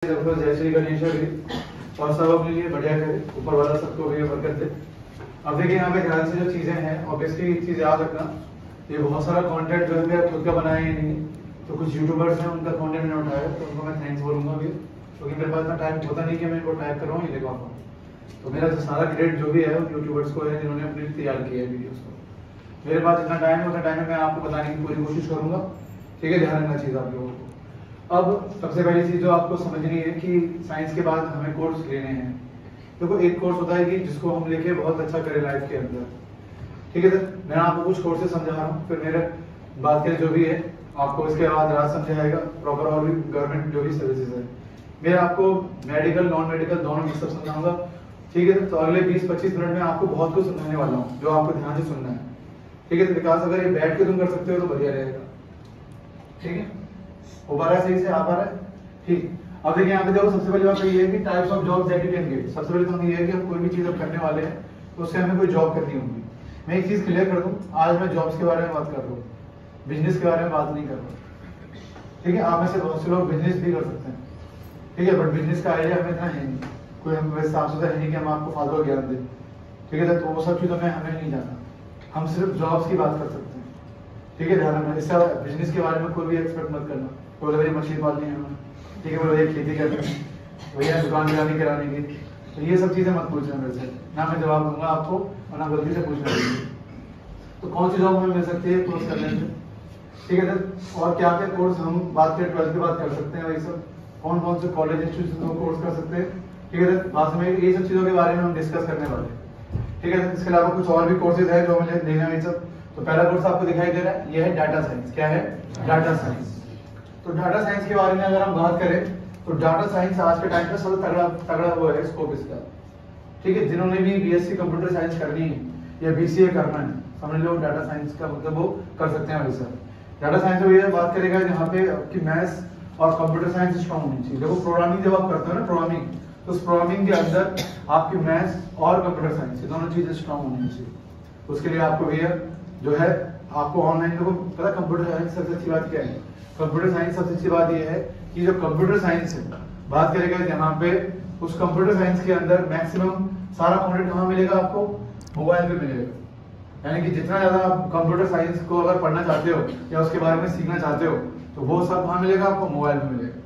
जय श्री गणेश और सब अपने लिए बढ़िया करे, ऊपर वाला सबको भी बरकत दे। अब देखिए यहाँ पे ध्यान से जो चीजें हैं, ऑब्वियसली एक चीज याद रखना, ये बहुत सारा कंटेंट जो है खुद का बनाया ही नहीं, तो कुछ यूट्यूबर्स हैं उनका कंटेंट मैंने उठाया, तो उनको मैं थैंक्स बोलूंगा भी, क्योंकि मेरे पास इतना टाइम होता नहीं कि मैं इनको टाइप कर रहा हूँ ये देखा पाऊँ। तो मेरा सारा क्रेडिट जो भी है उन यूट्यूबर्स को है जिन्होंने अपने लिए तैयार किया है वीडियोस को। मेरे पास इतना टाइम है, उतना टाइम में मैं आपको बताने की पूरी कोशिश करूंगा, ठीक है। ध्यान रखना चाहिए आप लोगों को। अब सबसे पहली चीज जो आपको समझनी है कि साइंस के बाद हमें कोर्स लेने हैं। देखो एक कोर्स होता है कि जिसको हम लेके बहुत अच्छा करें लाइफ के अंदर, ठीक है सर। मैं आपको कुछ कोर्सेज समझा रहा हूँ, फिर मेरे बात के जो भी है आपको इसके बाद राज समझाएगा प्रॉपर, और भी गवर्नमेंट जो भी सर्विसेज है मैं आपको मेडिकल नॉन मेडिकल दोनों मिक्सअप समझाऊंगा, ठीक है सर। तो अगले 20-25 मिनट में आपको बहुत कुछ समझाने वाला हूँ जो आपको ध्यान से सुनना है, ठीक है। विकास अगर ये बैठ के तुम कर सकते हो तो बढ़िया रहेगा, ठीक है। हो पा रहा है, सही से आ पा रहा है, ठीक। अब देखिए यहाँ पे देखो, सबसे पहली बात तो ये है कि types of jobs that you can get. सबसे पहले तो ये है कि हम कोई भी चीज अब करने वाले हैं तो उससे हमें कोई जॉब करनी होगी। मैं एक चीज क्लियर कर दूं, आज मैं जॉब्स के बारे में बात कर रहा हूँ, बिजनेस के बारे में बात नहीं कर रहा, ठीक है। आप में से बहुत से लोग बिजनेस भी कर सकते हैं, ठीक है, बट बिजनेस का आइडिया हमें इतना है नहीं, कोई हम वैसे साफ सुथरा है नहीं कि हम आपको फालतू ज्ञान दें, ठीक है। तो वो सब चीजों में हमें नहीं जाना, हम सिर्फ जॉब्स की बात कर सकते हैं, ठीक है। ध्यान रखना, इससे बिजनेस के बारे में कोई भी एक्सपेक्ट मत करना, कोई भैया मछली पालनी है हमें, ठीक है, भैया खेती करनी है, भैया दुकान गिरानी कराने की, तो ये सब चीजें मत पूछना मेरे से, ना मैं जवाब दूंगा आपको और ना गलती से पूछना चाहिए। तो कौन सी जॉब हमें मिल सकती है कोर्स करने से, ठीक है सर। और क्या क्या कोर्स हम बात करें 12th के बाद कर सकते हैं, वही सब कौन कौन से कॉलेज इंस्टीट्यूशन में कोर्स कर सकते हैं, ठीक है सर। बाद में ये सब चीजों के बारे में हम डिस्कस करने वाले हैं, ठीक है सर। इसके अलावा कुछ और भी कोर्सेज है जो हमें देखना है सब। तो पहला कोर्स आपको दिखाई दे रहा है, ये है डाटा साइंस। क्या है? Data science. तो डाटा साइंस के बारे में अगर हम बात करें तो डाटा साइंस आज के टाइम पे सबसे तगड़ा हुआ है स्कोप इसका, ठीक है। जिन्होंने भी बीएससी कंप्यूटर साइंस करनी है या बीसीए करना है, समझ लो डाटा साइंस का मतलब वो कर सकते हैं वैसा। डाटा साइंस में ये बात करेगा जहाँ पे आपकी मैथ्स और कंप्यूटर साइंस स्ट्रॉन्ग होनी चाहिए। देखो प्रोग्रामिंग जब आप करते हो ना, प्रोग्रामिंग, तो उस प्रोग्रामिंग के अंदर आपकी मैथ्स और कंप्यूटर साइंस ये दोनों चीजें स्ट्रॉन्ग होनी चाहिए। उसके लिए आपको भैया जो है आपको ऑनलाइन, देखो पता कंप्यूटर साइंस सबसे अच्छी बात क्या है, कंप्यूटर साइंस सबसे अच्छी बात ये है कि जो कंप्यूटर साइंस है बात करेगा जहाँ पे उस कंप्यूटर साइंस के अंदर मैक्सिमम सारा कंटेंट कहाँ मिलेगा आपको? मोबाइल पे मिलेगा। यानी कि जितना ज्यादा आप कंप्यूटर साइंस को अगर पढ़ना चाहते हो या उसके बारे में सीखना चाहते हो तो वो सब कहाँ मिलेगा आपको? मोबाइल पे मिलेगा।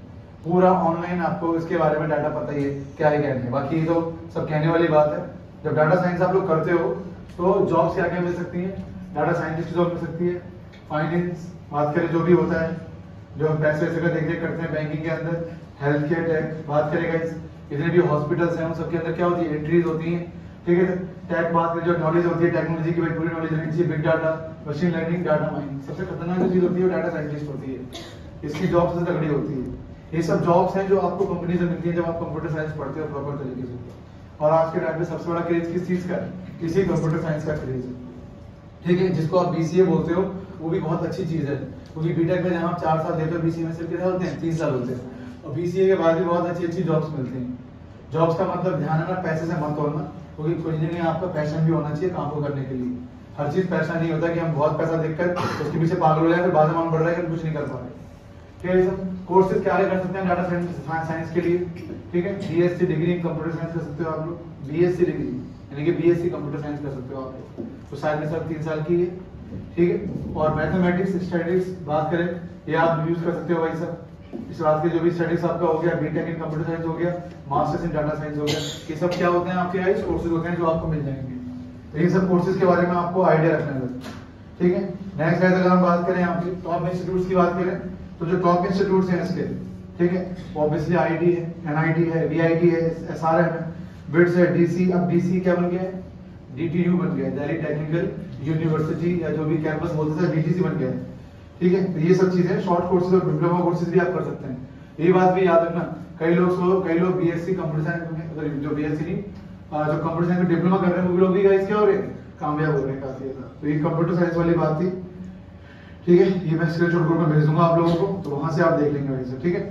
पूरा ऑनलाइन आपको इसके बारे में डाटा पता ही है क्या है क्या नहीं। बाकी तो सब कहने वाली बात है। जब डाटा साइंस आप लोग करते हो तो जॉब्स क्या क्या मिल सकती है? डाटा साइंटिस्ट की जॉब मिल सकती है, फाइनेंस बात करें जो भी होता है, जो हम पैसे वैसे का देख रेख करते हैं बैंकिंग के अंदर, हेल्थ केयर टैक बात करेगा, जितने भी हॉस्पिटल्स हैं उन सबके अंदर क्या होती है? एंट्रीज होती हैं, ठीक है। टैक बात करें जो नॉलेज होती है टेक्नोलॉजी की, पूरी नॉलेज रहनी चाहिए, big data, machine learning, data mining, सबसे खतरनाक जो चीज होती है वो डाटा साइंटिस्ट होती है। इसकी जॉब सबसे तगड़ी होती है। ये सब जॉब्स हैं जो आपको कंपनी से मिलती है जब आप कंप्यूटर साइंस पढ़ते हो प्रॉपर तरीके से। और आज के टाइम पे सबसे बड़ा क्रेज किस चीज का है? इसी कंप्यूटर साइंस का क्रेज है, ठीक है। जिसको आप बीसीए बोलते हो वो भी बहुत अच्छी चीज है, क्योंकि बीटेक में जहाँ आप 4 साल देते हो, बीसीए में सिर्फ कितने होते हैं? 3 साल होते हैं। और बीसीए के बाद भी बहुत अच्छी अच्छी जॉब्स मिलती हैं। जॉब्स का मतलब ध्यान रखना, पैसे से मत तोड़ना, क्योंकि इंजीनियरिंग में आपका पैशन भी होना चाहिए काम को करने के लिए। हर चीज पैसा नहीं होता कि हम बहुत पैसा देखकर उसके पीछे पागल हो जाए, फिर बाद में मन बढ़ रहा है कि कुछ नहीं कर पा रहे। ठीक है, सब कोर्सेज क्या कर सकते हैं डाटा साइंस के लिए, ठीक है। BSc degree in computer science कर सकते हो आप लोग, बीएससी डिग्री यानी कि बीएससी कंप्यूटर साइंस कर सकते हो आप लोग, तो शायद में सर 3 साल की है, ठीक है। और मैथमेटिक्स स्टडीज बात करें ये आप यूज कर सकते हो भाई साहब। इस बात के जो भी स्टडीज आपका हो गया, बीटेक इन कंप्यूटर साइंस हो गया, मास्टर्स इन डाटा साइंस हो गया, ये सब क्या होते हैं आपके आइस कोर्सेज होते हैं जो आपको मिल जाएंगे। तो ये सब कोर्सेज के बारे में आपको आइडिया रखना है, ठीक है। नेक्स्ट गाइस अगर हम बात करें यहाँ पे टॉप इंस्टीट्यूट्स की बात करें तो जो टॉप इंस्टीट्यूट्स हैं इसके, ठीक है, ऑब्वियसली आईटी है, एनआईटी है, वीआईटी है, एसआरएम है, बिट्स है, डीसी। अब डीसी क्या बन गया है? डीटीयू बन गया है, दिल्ली टेक्निकल यूनिवर्सिटी या जो भी कैंपस बोलते थे डीटीसी बन गया है, ठीक है। तो ये सब चीजें शॉर्ट कोर्सेज और डिप्लोमा कोर्सेज भी आप कर सकते हैं। ये बात भी याद रखना, कई लोग बीएससी कंप्यूटर साइंस में, जो बीएससी नहीं जो कंप्यूटर साइंस में डिप्लोमा कर रहे हैं वो लोग भी गाइस क्या हो रहे हैं? कामयाब हो रहे हैं काफी ज्यादा। तो ये कंप्यूटर साइंस वाली बात थी, ठीक है। ये मैं स्क्रीनशॉट ग्रुप में भेज दूंगा आप लोगों को, तो वहां से आप देख लेंगे वैसे, ठीक है।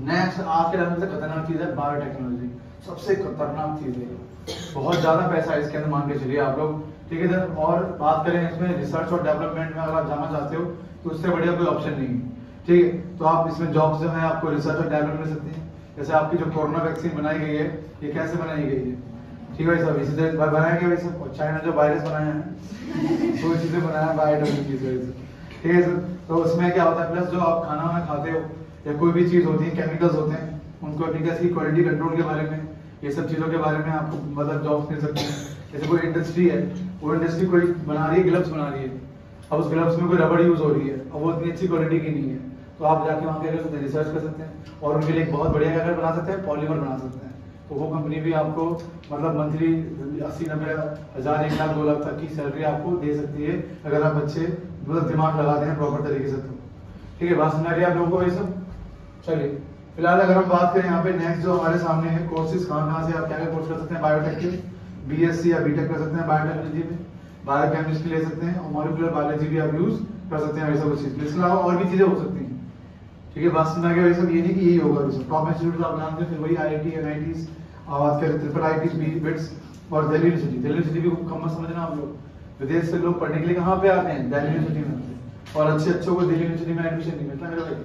नेक्स्ट आज के टाइम से खतरनाक चीज है बायोटेक्नोलॉजी, सबसे खतरनाक चीज है, बहुत ज्यादा पैसा है इसके अंदर, मान के चलिए आप लोग, ठीक है सर। और बात करें इसमें रिसर्च और डेवलपमेंट में अगर आप जाना चाहते हो तो उससे बढ़िया कोई ऑप्शन नहीं है, ठीक है। तो आप इसमें जॉब्स जो है आपको रिसर्च और डेवलपमेंट मिल सकती है, जैसे आपकी जो कोरोना वैक्सीन बनाई गई है, ये कैसे बनाई गई है? ठीक है भाई साहब, इसी तरह बनाया गया भाई साहब। चाइना जो वायरस बनाया है तो चीजें बनाया बायोटेक्नोलॉजी से, ठीक है सर। तो उसमें क्या होता है, प्लस जो आप खाना वाना खाते हो या कोई भी चीज होती है, केमिकल्स होते हैं, उनको एप्लीकेशन की क्वालिटी कंट्रोल के बारे में, ये सब चीजों के बारे में आपको मतलब जॉब्स मिल सकती है। जैसे कोई इंडस्ट्री है, वो इंडस्ट्री कोई बना रही है, ग्लव्स बना रही है, अब उस ग्लव्स में कोई रबड़ यूज हो रही है, अब वो इतनी अच्छी क्वालिटी की नहीं है, तो आप जाके वहाँ पे रिसर्च कर सकते हैं और उनके लिए एक बहुत बढ़िया क्या बना सकते हैं, पॉलीमर बना सकते हैं। तो वो कंपनी भी आपको मतलब मंथली 80-90 हज़ार 1 लाख 2 लाख तक की सैलरी आपको दे सकती है, अगर आप अच्छे मतलब दिमाग लगाते हैं प्रॉपर तरीके से। तो ठीक है, बात समझ आ रही है आप लोगों को ये सब? चलिए फिलहाल अगर हम बात करें यहाँ पे नेक्स्ट जो हमारे सामने है कोर्सेज, कहाँ से आप क्या क्या कोर्स कर सकते हैं। बायोटेक के बीएससी या बीटेक कर सकते हैं बायोटेक्नोलॉजी में, बायोकेमिस्ट्री ले सकते हैं और मॉलिक्यूलर बायोलॉजी भी आप यूज कर सकते हैं वैसा कुछ चीज। इसके अलावा और भी चीजें हो सकती हैं। ठीक है, बात समझ आ गया? सब ये नहीं कि यही होगा। टॉप इंस्टीट्यूट आप जानते हैं, फिर वही आईआईटी, एनआईटीज, बात करें ट्रिपल आईटीज, बिट्स और दिल्ली यूनिवर्सिटी। दिल्ली यूनिवर्सिटी भी कम मत समझना आप लोग, विदेश से लोग पढ़ने के लिए कहाँ पे आते हैं, दिल्ली यूनिवर्सिटी में आते हैं, और अच्छे को दिल्ली यूनिवर्सिटी में एडमिशन नहीं मिलता मेरे भाई।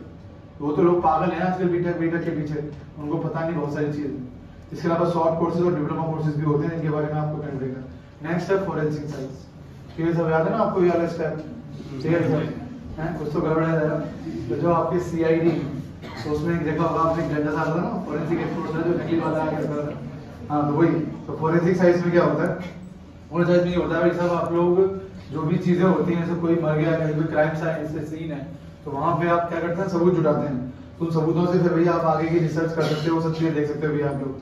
वो तो लोग पागल हैं आजकल बीटेक के पीछे, उनको पता नहीं बहुत सारी चीजें। इसके अलावा शॉर्ट कोर्सेज और डिप्लोमा कोर्सेज भी होते हैं, इनके बारे में आपको करना पड़ेगा। नेक्स्ट है फोरेंसिक साइंस। ये सब याद है ना आपको, ये वाला स्टेप? ठीक है सर, हैं कुछ तो गड़बड़ है। तो जो आपकी सीआईडी, तो उसमें एक जगह होगा, आपने डंडा साल था ना, फोरेंसिक एक्सपोर्ट जो नकली वाला आ गया था। हाँ तो वही, तो फोरेंसिक साइंस में क्या होता है, और साइंस में ये होता है भाई साहब, आप लोग जो भी चीजें होती हैं, जैसे कोई मर गया, कोई क्राइम सीन है, तो वहाँ पे आप क्या करते हैं, सबूत जुटाते हैं। तो उन सबूतों से फिर भैया आप आगे की रिसर्च कर सकते हो, सब चीजें देख सकते हो भैया आप लोग।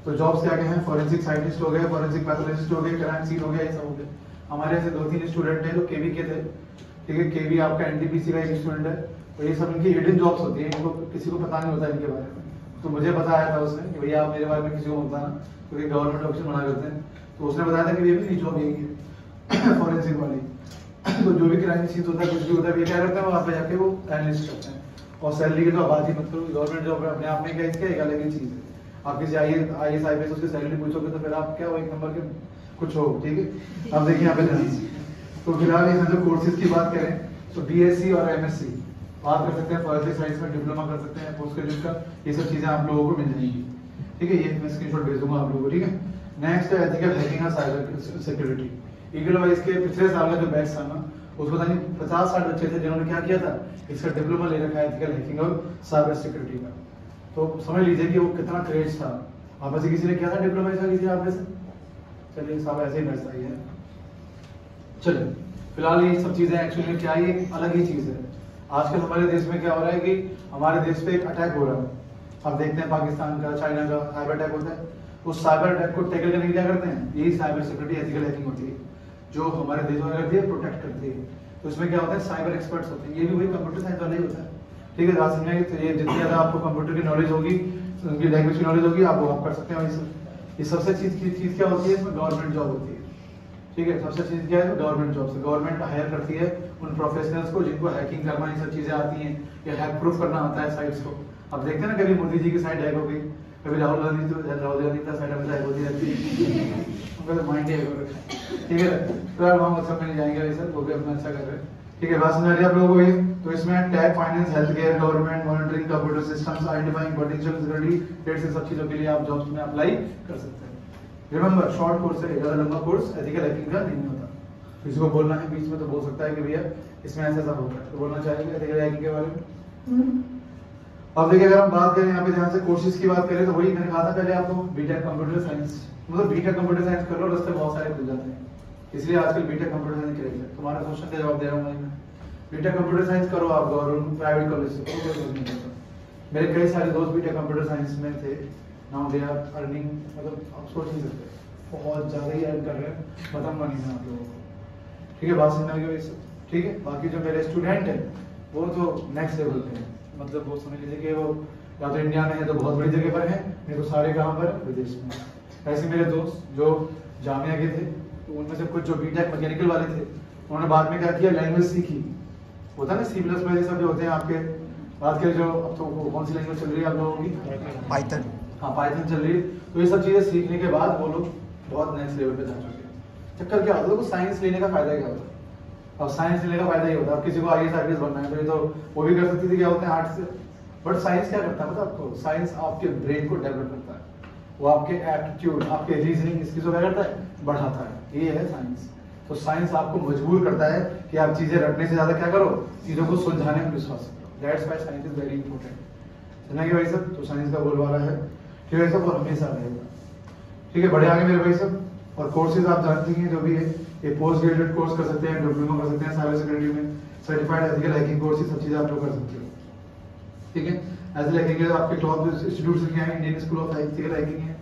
तो जॉब्स क्या क्या हैं, फोरेंसिक साइंटिस्ट हो गए, फोरेंसिक पैथोलॉजिस्ट हो गए, क्राइम सीन हो गया, ये सब हो गया। हमारे ऐसे 2-3 स्टूडेंट हैं जो केवी के थे। ठीक है, केवी आपका एनटीपीसी का एक स्टूडेंट है, तो ये सब इनकी हिडन जॉब्स होती हैं, इनको किसी को पता नहीं होता इनके बारे में। तो मुझे बताया था उसने कि भैया आप मेरे बारे में किसी को बताना, क्योंकि गवर्नमेंट ऑप्शन मना करते हैं। तो उसने बताया था कि ये भी जॉब यही है फॉरेंसिक वाली। तो जो भी क्राइम सीन होता है, कुछ भी होता है, ये क्या करते हैं, वहाँ पे जाके वो एनालिस्ट करते हैं। और सैलरी की तो बात ही मत करो, गवर्नमेंट जॉब अपने आप में क्या इसका एक अलग ही चीज है। आप किसी आईएएस आईपीएस उसकी सैलरी पूछोगे तो फिर आप क्या हो, एक नंबर के कुछ हो। ठीक है, आप देखिए यहाँ पे ध्यान। तो फिलहाल यहाँ जो कोर्सेज की बात करें तो बीएससी और एमएससी बात कर सकते हैं, फोरेंसिक साइंस में डिप्लोमा कर सकते हैं, पोस्ट ग्रेजुएट का, ये सब चीजें आप लोगों को मिल जाएंगी। ठीक है, ये मैं स्क्रीनशॉट भेज दूंगा आप लोगों को। ठीक है, नेक्स्ट है एथिकल हैकिंग और साइबर सिक्योरिटी। ईगल वाइज के पिछले साल का जो बैच था ना, उसमें पता नहीं 50-60 बच्चे थे जिन्होंने क्या किया था, इसका डिप्लोमा ले रखा है एथिकल हैकिंग और साइबर सिक्योरिटी का। तो समझ लीजिए कि वो कितना क्रेज था। आप में से किसी ने किया था डिप्लोमा ऐसा, किसी आप में से? चलिए सब ऐसे ही बैठता ही है। चलिए फिलहाल ये सब चीजें एक्चुअली में क्या, ये अलग ही चीज है। आजकल हमारे देश में क्या हो रहा है कि हमारे देश पे एक अटैक हो रहा है। आप देखते हैं पाकिस्तान का, चाइना का साइबर अटैक होता है। उस साइबर अटैक को टैकल करने के लिए क्या करते हैं, यही साइबर सिक्योरिटी एथिकल हैकिंग होती है, जो हमारे देश में करती है, प्रोटेक्ट करती है। तो इसमें क्या होता है, साइबर एक्सपर्ट्स होते हैं, ये भी वही कंप्यूटर साइंस वाला ही होता है। ठीक है, रात में तो ये जितनी ज्यादा आपको कंप्यूटर की नॉलेज होगी, उनकी लैंग्वेज की नॉलेज होगी, आप वो आप कर सकते हैं। ये सबसे चीज क्या होती है, इसमें गवर्नमेंट जॉब होती है। ठीक है, सबसे चीज क्या है, गवर्नमेंट जॉब से गवर्नमेंट हायर करती है उन प्रोफेशनल्स को जिनको हैकिंग करना, ये सब चीजें आती हैं, या हैक प्रूफ करना आता है साइट्स को। अब देखते हैं ना, कभी मोदी जी की साइट हैक हो गई, कभी राहुल गांधी का साइट हमेशा हैक होती रहती है, उनका तो माइंड हैक हो रखा है। ठीक है, तो यार हम सब में जाएंगे वैसे, वो भी अपना अच्छा कर रहे हैं। ठीक है, बात समझ आ रही है आप लोगों को? ये तो इसमें tag, finance, health care, government, monitoring, computer systems, identifying potential security, threats, इन सब चीजों के लिए आप जॉब्स में अप्लाई कर सकते हैं। रिमेंबर, शॉर्ट कोर्स है, ज्यादा लंबा कोर्स एथिकल हैकिंग का नहीं होता। किसी को बोलना है बीच में तो बोल सकता है कि भैया इसमें ऐसा सब होता है, तो बोलना चाहेंगे एथिकल हैकिंग के बारे में। अब देखिए, अगर हम बात करें यहाँ पे ध्यान से कोर्सेज की बात करें, तो वही मैंने कहा था पहले आपको, बीटेक कंप्यूटर साइंस, मतलब बीटेक कंप्यूटर साइंस कर लो, रास्ते बहुत सारे खुल जाते हैं। इसलिए आजकल बीटेक कंप्यूटर साइंस क्रेज है। तुम्हारा क्वेश्चन का जवाब दे रहा हूँ मैं, बीटेक कंप्यूटर साइंस करो आप गवर्नमेंट प्राइवेट कॉलेज से, कोई फर्क नहीं पड़ता। मेरे कई सारे दोस्त बीटेक कंप्यूटर साइंस में थे, नाउ दे आर अर्निंग, मतलब आप सोच नहीं सकते, बहुत ज्यादा ही अर्न कर रहे हैं, बताऊंगा नहीं मैं आप लोगों को। ठीक है, बात समझ आ गई? ठीक है, बाकी जो मेरे स्टूडेंट हैं वो तो नेक्स्ट लेवल पे हैं, मतलब वो समझ लीजिए कि वो या तो इंडिया में है तो बहुत बड़ी जगह पर है, नहीं तो सारे कहाँ पर, विदेश में। ऐसे मेरे दोस्त जो जामिया के थे, तो उनमें से कुछ जो बीटेक मैकेनिकल वाले थे, उन्होंने बाद में क्या किया, लैंग्वेज सीखी। होता है ना C++ ये सब जो होते हैं आपके, बात करें जो अब तो कौन सी लैंग्वेज चल रही है आप लोगों की, पाइथन। हाँ पाइथन चल रही है। तो ये सब चीजें सीखने के बाद वो लोग बहुत नेक्स्ट लेवल पे जा चुके हैं। चक्कर क्या होता है, साइंस लेने का फायदा क्या होता है, अब साइंस लेने का फायदा ये होता है, अब किसी को आईएएस आईपीएस बनना है तो ये तो वो भी कर सकती थी, क्या होते हैं आर्ट्स से, बट साइंस क्या करता है पता आपको? साइंस आपके ब्रेन को डेवलप करता है, वो आपके एप्टीट्यूड, आपके रीजनिंग स्किल्स को क्या करता है? बढ़ाता है। ये है साइंस। तो साइंस आपको मजबूर करता है कि आप चीजें रटने से ज्यादा क्या करो, चीजों को सुलझाने में विश्वास करो। That's why science is very important. समझ गए भाई सब? तो साइंस का बोलबाला है, ठीक है सब, और हमेशा रहेगा। ठीक है, बढ़े आगे मेरे भाई सब। और कोर्सेज आप जानते हैं जो भी है, ये पोस्ट ग्रेजुएट कोर्स कर सकते हैं, डिप्लोमा कर सकते हैं साइबर सिक्योरिटी में, सर्टिफाइड एथिकल हैकिंग कोर्सेज, सब चीजें आप लोग कर सकते हो। ठीक है, एथिकल हैकिंग आपके टॉप इंस्टीट्यूट से क्या है? Indian school of ethical hacking है,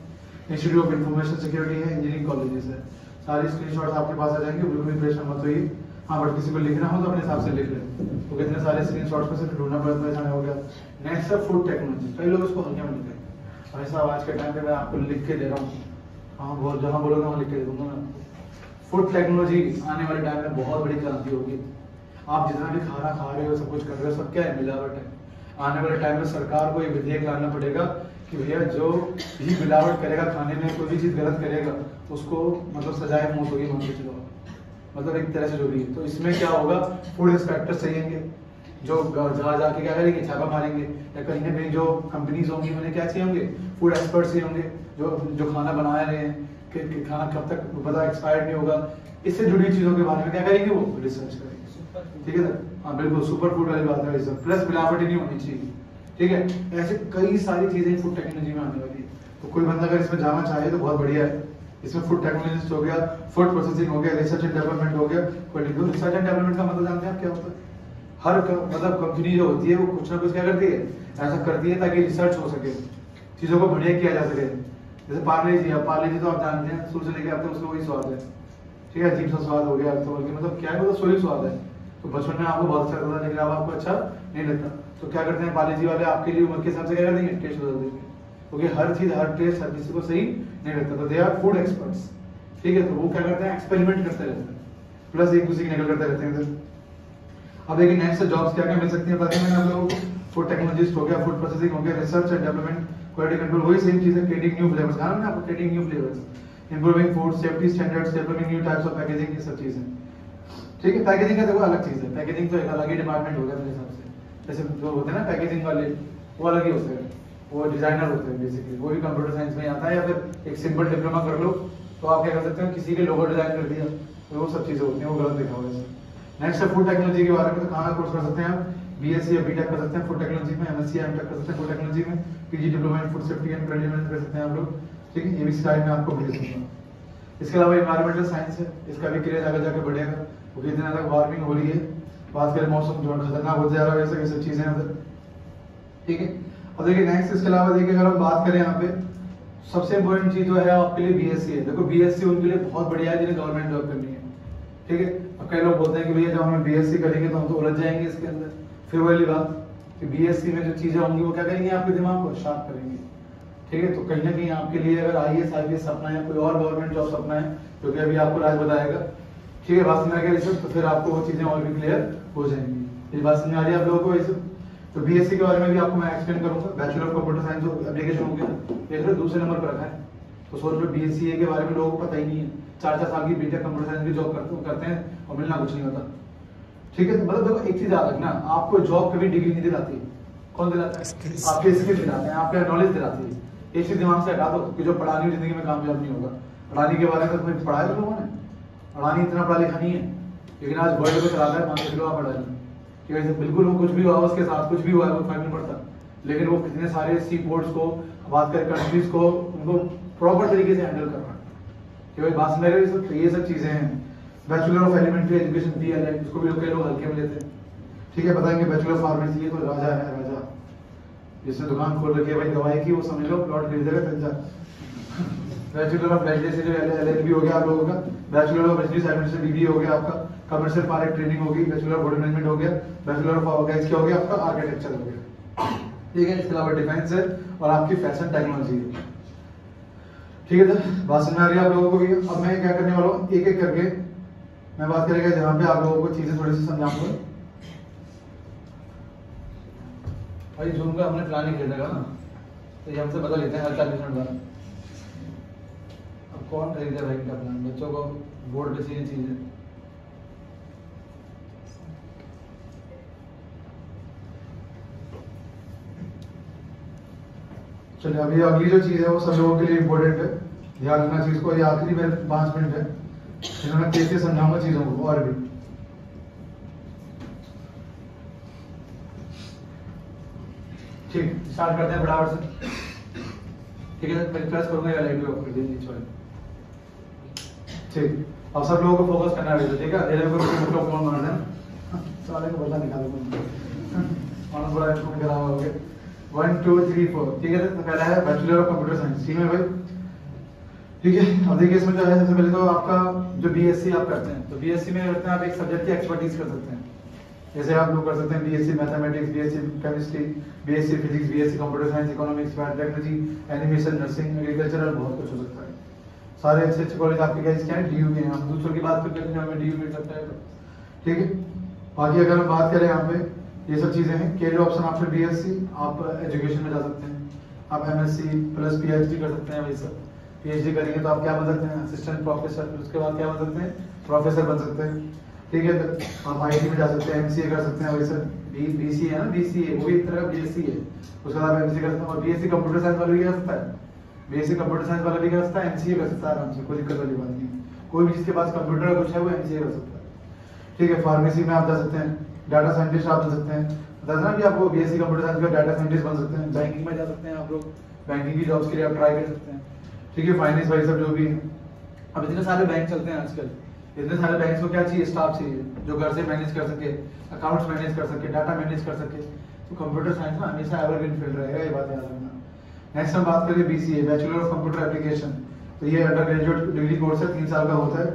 इंस्टीट्यूट ऑफ इंफॉर्मेशन सिक्योरिटी है, इंजीनियरिंग कॉलेजेस है। सारी स्क्रीनशॉट्स आपके पास आ जाएंगे, बिल्कुल भी परेशान मत होइए। हाँ, बट किसी को लिखना हो तो अपने हिसाब से लिख ले, तो कितने सारे स्क्रीनशॉट्स में से ढूंढना पड़ता है, हो गया। नेक्स्ट है फूड टेक्नोलॉजी। कई लोग इसको हल्के में लेते हैं। भाई साहब आज के टाइम पे मैं आपको लिख के दे रहा हूँ, हाँ बहुत जहाँ बोलोगे वहाँ लिख के दे दूंगा मैं आपको। फूड टेक्नोलॉजी आने वाले टाइम में बहुत बड़ी क्रांति होगी। आप जितना भी खाना खा रहे हो, सब कुछ कर रहे हो, सब क्या है? मिलावट है। आने वाले टाइम में सरकार को ये विधेयक लाना पड़ेगा कि भैया जो भी मिलावट करेगा खाने में, कोई भी चीज गलत करेगा, उसको मतलब सजाए मौत होगी, मान के चलो, मतलब एक तरह से जो भी है। तो इसमें क्या होगा? फूड इंस्पेक्टर चाहिए जो जहाँ जाके क्या करेंगे? छापा मारेंगे, या कहीं ना कहीं जो कंपनीज होंगी उन्हें क्या चाहिए होंगे? फूड एक्सपर्ट चाहिए होंगे, जो खाना बना रहे हैं कि खाना कब तक पता एक्सपायर्ड नहीं होगा, इससे जुड़ी चीजों के बारे में क्या करेंगे? वो रिसर्च करेंगे। ठीक है सर? हाँ बिल्कुल, सुपर फूड वाली बात है सर, प्लस मिलावट ही नहीं होनी चाहिए। ठीक है, ऐसे कई सारी चीजें फूड टेक्नोलॉजी में आने वाली है। तो कोई बंदा अगर इसमें जाना चाहे तो बहुत बढ़िया है। इसमें फूड टेक्नोलॉजिस्ट हो गया, फूड प्रोसेसिंग हो गया, रिसर्च एंड डेवलपमेंट हो गया। रिसर्च एंड डेवलपमेंट का मतलब जानते हैं आप क्या होता है? मतलब कंपनी जो होती है वो कुछ ना कुछ क्या करती है? ऐसा करती है ताकि रिसर्च हो सके, चीजों को बढ़िया किया जा सके। जैसे पार्ले जी, अब पार्ले जी तो आप जानते हैं शुरू से लेके आते हैं उसका वही स्वाद है। ठीक है, अजीब सा स्वाद हो गया, तो मतलब क्या है? मतलब सोई स्वाद है। तो बचपन में आपको बहुत अच्छा लगता था, लेकिन अब आपको अच्छा नहीं लगता। तो क्या करते हैं पार्ले जी वाले? आपके लिए उम्र के हिसाब से क्या कर देंगे? टेस्ट बदल देंगे, क्योंकि हर चीज, हर टेस्ट हर किसी को सही नहीं लगता। तो दे आर फूड एक्सपर्ट्स। ठीक है, तो वो क्या करते हैं? एक्सपेरिमेंट करते रहते हैं, प्लस एक दूसरे की नकल करते रहते हैं। अब देखिए नेक्स्ट जॉब्स क्या क्या मिल सकती है बताइए मैंने आप लोगों को। फूड टेक्नोलॉजिस्ट हो गया, फूड प्रोसेसिंग हो गया, research and development, quality control, वही सेम चीज है। क्रिएटिंग न्यू फ्लेवर्स, कहा ना आपको, creating new flavours, improving food safety standards, developing new types of packaging, ये सब चीजें। ठीक है, पैकेजिंग का देखो अलग चीज है, पैकेजिंग तो एक अलग ही डिपार्टमेंट हो गया मेरे हिसाब से। जैसे जो होते हैं ना पैकेजिंग वाले, वो अलग ही होते हैं, वो डिजाइनर होते हैं बेसिकली, वो भी कंप्यूटर साइंस में आता है। या फिर एक सिंपल डिप्लोमा कर लो तो आप क्या कर सकते हो? किसी के लोगो डिजाइन कर दिया, तो वो सब चीजें होती हैं, वो गलत देखा हुआ है। नेक्स्ट है फूड टेक्नोलॉजी के बारे में। तो कहाँ कोर्स कर सकते हैं आप? बीएससी या बीटेक कर सकते हैं फूड टेक्नोलॉजी में, एमएससी या एमटेक कर सकते हैं फूड टेक्नोलॉजी में, PG diploma in food safety and quality management कर सकते हैं आप लोग। ठीक है, ये भी स्टाइल में आपको भेज दूंगा। इसके अलावा एनवायरमेंटल साइंस है, इसका भी क्रेज आगे जाके बढ़ेगा, क्योंकि इतना ज्यादा वार्मिंग हो रही है, बात करें मौसम जो खतरनाक होता जा रहा है, वैसे सब चीजें हैं। ठीक है, अब देखिए नेक्स्ट, इसके अलावा देखिए अगर हम बात करें यहाँ पे, सबसे इंपॉर्टेंट चीज जो है आपके लिए बीएससी है। देखो बीएससी उनके लिए बहुत बढ़िया है जिन्हें गवर्नमेंट जॉब करनी है। ठीक है, अब कई लोग बोलते हैं कि भैया जब हम बीएससी करेंगे तो हम तो उलझ जाएंगे इसके अंदर। फिर वही बात कि बीएससी में जो चीजें होंगी वो क्या करेंगे? आपके दिमाग को शार्प करेंगे। ठीक है, तो कहीं ना कहीं आपके लिए अगर आईएएस आईपीएस सपना है, कोई और गवर्नमेंट जॉब सपना है, जो कि अभी आपको राज बताएगा। ठीक है, बात समझ आ गई तो फिर आपको वो चीजें और भी क्लियर हो जाएंगी। ये बात समझ आ रही है आप लोगों को? ये सब तो बीएससी के बारे में भी आपको मैं एक्सप्लेन करूंगा। बैचलर ऑफ कंप्यूटर साइंस जो एप्लीकेशन हो गया, ये दूसरे नंबर पर रखा है। तो सोच लो बीएससी के बारे में लोगों को पता ही नहीं है। 4-4 साल की बीटेक कंप्यूटर साइंस की जॉब करते हैं और मिलना कुछ नहीं होता। ठीक है, मतलब देखो एक चीज याद रखना, आपको जॉब कभी डिग्री नहीं दिलाती। कौन दिलाता है? आपके स्किल दिलाते हैं, आपका नॉलेज दिलाती है। एक चीज दिमाग से हटा दो कि जो पढ़ानी हुई जिंदगी में कामयाब नहीं होगा। अडानी के बारे में तो पढ़ा है लोगों ने, अडानी इतना पढ़ा लिखा नहीं है, लेकिन आज वर्ल्ड को चलाता है 5 किलो आप अडानी। कि वैसे बिल्कुल वो कुछ भी हुआ उसके साथ, कुछ भी हुआ है वो फर्क नहीं पड़ता, लेकिन वो कितने सारे सी पोर्ट्स को, बात करें कंट्रीज को, उनको प्रॉपर तरीके से हैंडल कर रहा है। कि भाई बात मेरे तो ये सब चीजें हैं। Bachelor of elementary education BLA, इसको भी कई लोग हल्के में लेते हैं। ठीक है, बताएंगे बैचलर ऑफ फार्मेसी, तो राजा है, राजा जिसने दुकान खोल रखी है भाई दवाई की, वो समझ लो प्लॉट खरीदेगा तंजा। बैचलर ऑफ लेजिस्लेटिव जो एलएलबी हो गया आप लोगों का, bachelor of business administration degree हो गया आपका, कमर्शियल पायलट ट्रेनिंग होगी, बैचलर ऑफ होटल मैनेजमेंट हो गया, बैचलर ऑफ ऑर्गेनाइज क्या हो गया आपका? आर्किटेक्चर हो गया। ठीक है, इसके अलावा डिफेंस है और आपकी फैशन टेक्नोलॉजी है। ठीक है सर, बात समझ आ रही है आप लोगों को भी? अब मैं क्या करने वाला हूँ, एक एक करके मैं बात करेगा जहाँ पे आप लोगों को चीजें थोड़ी सी समझाऊंगा। भाई जूम का हमने प्लान ही खरीदेगा ना, तो ये हमसे बदल लेते हैं हर 40 मिनट बाद। अब कौन खरीदे भाई इनका प्लान? बच्चों को बोर्ड पे चाहिए चीजें। चलिए अभी अगली जो चीज़ है वो सब लोगों के लिए इम्पोर्टेंट है, ध्यान रखना चीज़ को। ये आखिरी मेरे 5 मिनट है, इन्होंने तेज तेज समझाऊंगा चीज़ों को और भी। ठीक, स्टार्ट करते हैं फटाफट से। ठीक है, मैं प्रेस करूंगा या लाइट ऑफ कर दीजिए। ठीक, अब सब लोगों को फोकस करना है, ठीक है। धीरे को फोन मार देना, साले को बता निकालो और बड़ा फोन करा हो गया। 1 2 3 4, ठीक है। तो पहला है बैचलर ऑफ कंप्यूटर साइंस, ठीक है भाई। ठीक है, अब देखिए इसमें जो है सबसे पहले तो आपका जो बीएससी आप करते हैं, तो बीएससी में करते हैं आप एक सब्जेक्ट की एक्सपर्टीज कर सकते हैं। जैसे आप लोग कर सकते हैं BSc mathematics, BSc chemistry, BSc physics, BSc computer science, economics, biotechnology, animation, nursing, agriculture, बहुत कुछ हो सकता है। सारे अच्छे अच्छे कॉलेज आपके क्या क्या है, डीयू के हैं। हम दूसरों की बात करते हैं, हमें डीयू मिल सकता है, ठीक है। बाकी अगर हम बात करें यहाँ पे, ये सब चीज़ें हैं। कैरियर ऑप्शन आफ्टर बीएससी, आप एजुकेशन में जा सकते हैं, आप एमएससी प्लस पीएचडी कर सकते हैं। वही सब पीएचडी करेंगे तो आप क्या बन सकते हैं, असिस्टेंट प्रोफेसर, उसके बाद क्या बन सकते हैं, प्रोफेसर बन सकते हैं, ठीक है। तो आप आईटी में जा सकते हैं, एमसीए कर सकते हैं। वही सर बीसीए है ना, बीसीए वो भी एक तरह का बीएससी है, उसके बाद आप एमसीए कर सकते हैं। और बीएससी कंप्यूटर साइंस वाला भी कर सकता है, बीएससी कंप्यूटर साइंस वाला भी कर सकता है, एमसीए कर सकता है आराम से, कोई दिक्कत वाली बात नहीं है। कोई भी जिसके पास कंप्यूटर का कुछ है वो एमसीए कर सकता है, ठीक है। फार्मेसी में आप जा सकते हैं, डाटा साइंटिस्ट आप बन सकते हैं, बता ना कि आपको बीएससी कंप्यूटर साइंस का डाटा साइंटिस्ट बन सकते हैं। बैंकिंग में जा सकते हैं आप लोग, बैंकिंग की जॉब्स के लिए आप ट्राई कर सकते हैं, ठीक है। फाइनेंस भाई सब जो भी है, अब इतने सारे बैंक चलते हैं आजकल, इतने सारे बैंक्स को क्या चाहिए, स्टाफ चाहिए जो घर से मैनेज कर सके, अकाउंट्स मैनेज कर सके, डाटा मैनेज कर सके। तो कंप्यूटर साइंस ना हमेशा एवरग्रीन फील्ड रहेगा, ये बात याद रखना। नेक्स्ट हम बात करें BCA, bachelor of computer application. तो ये अंडर ग्रेजुएट डिग्री कोर्स है, 3 साल का होता है,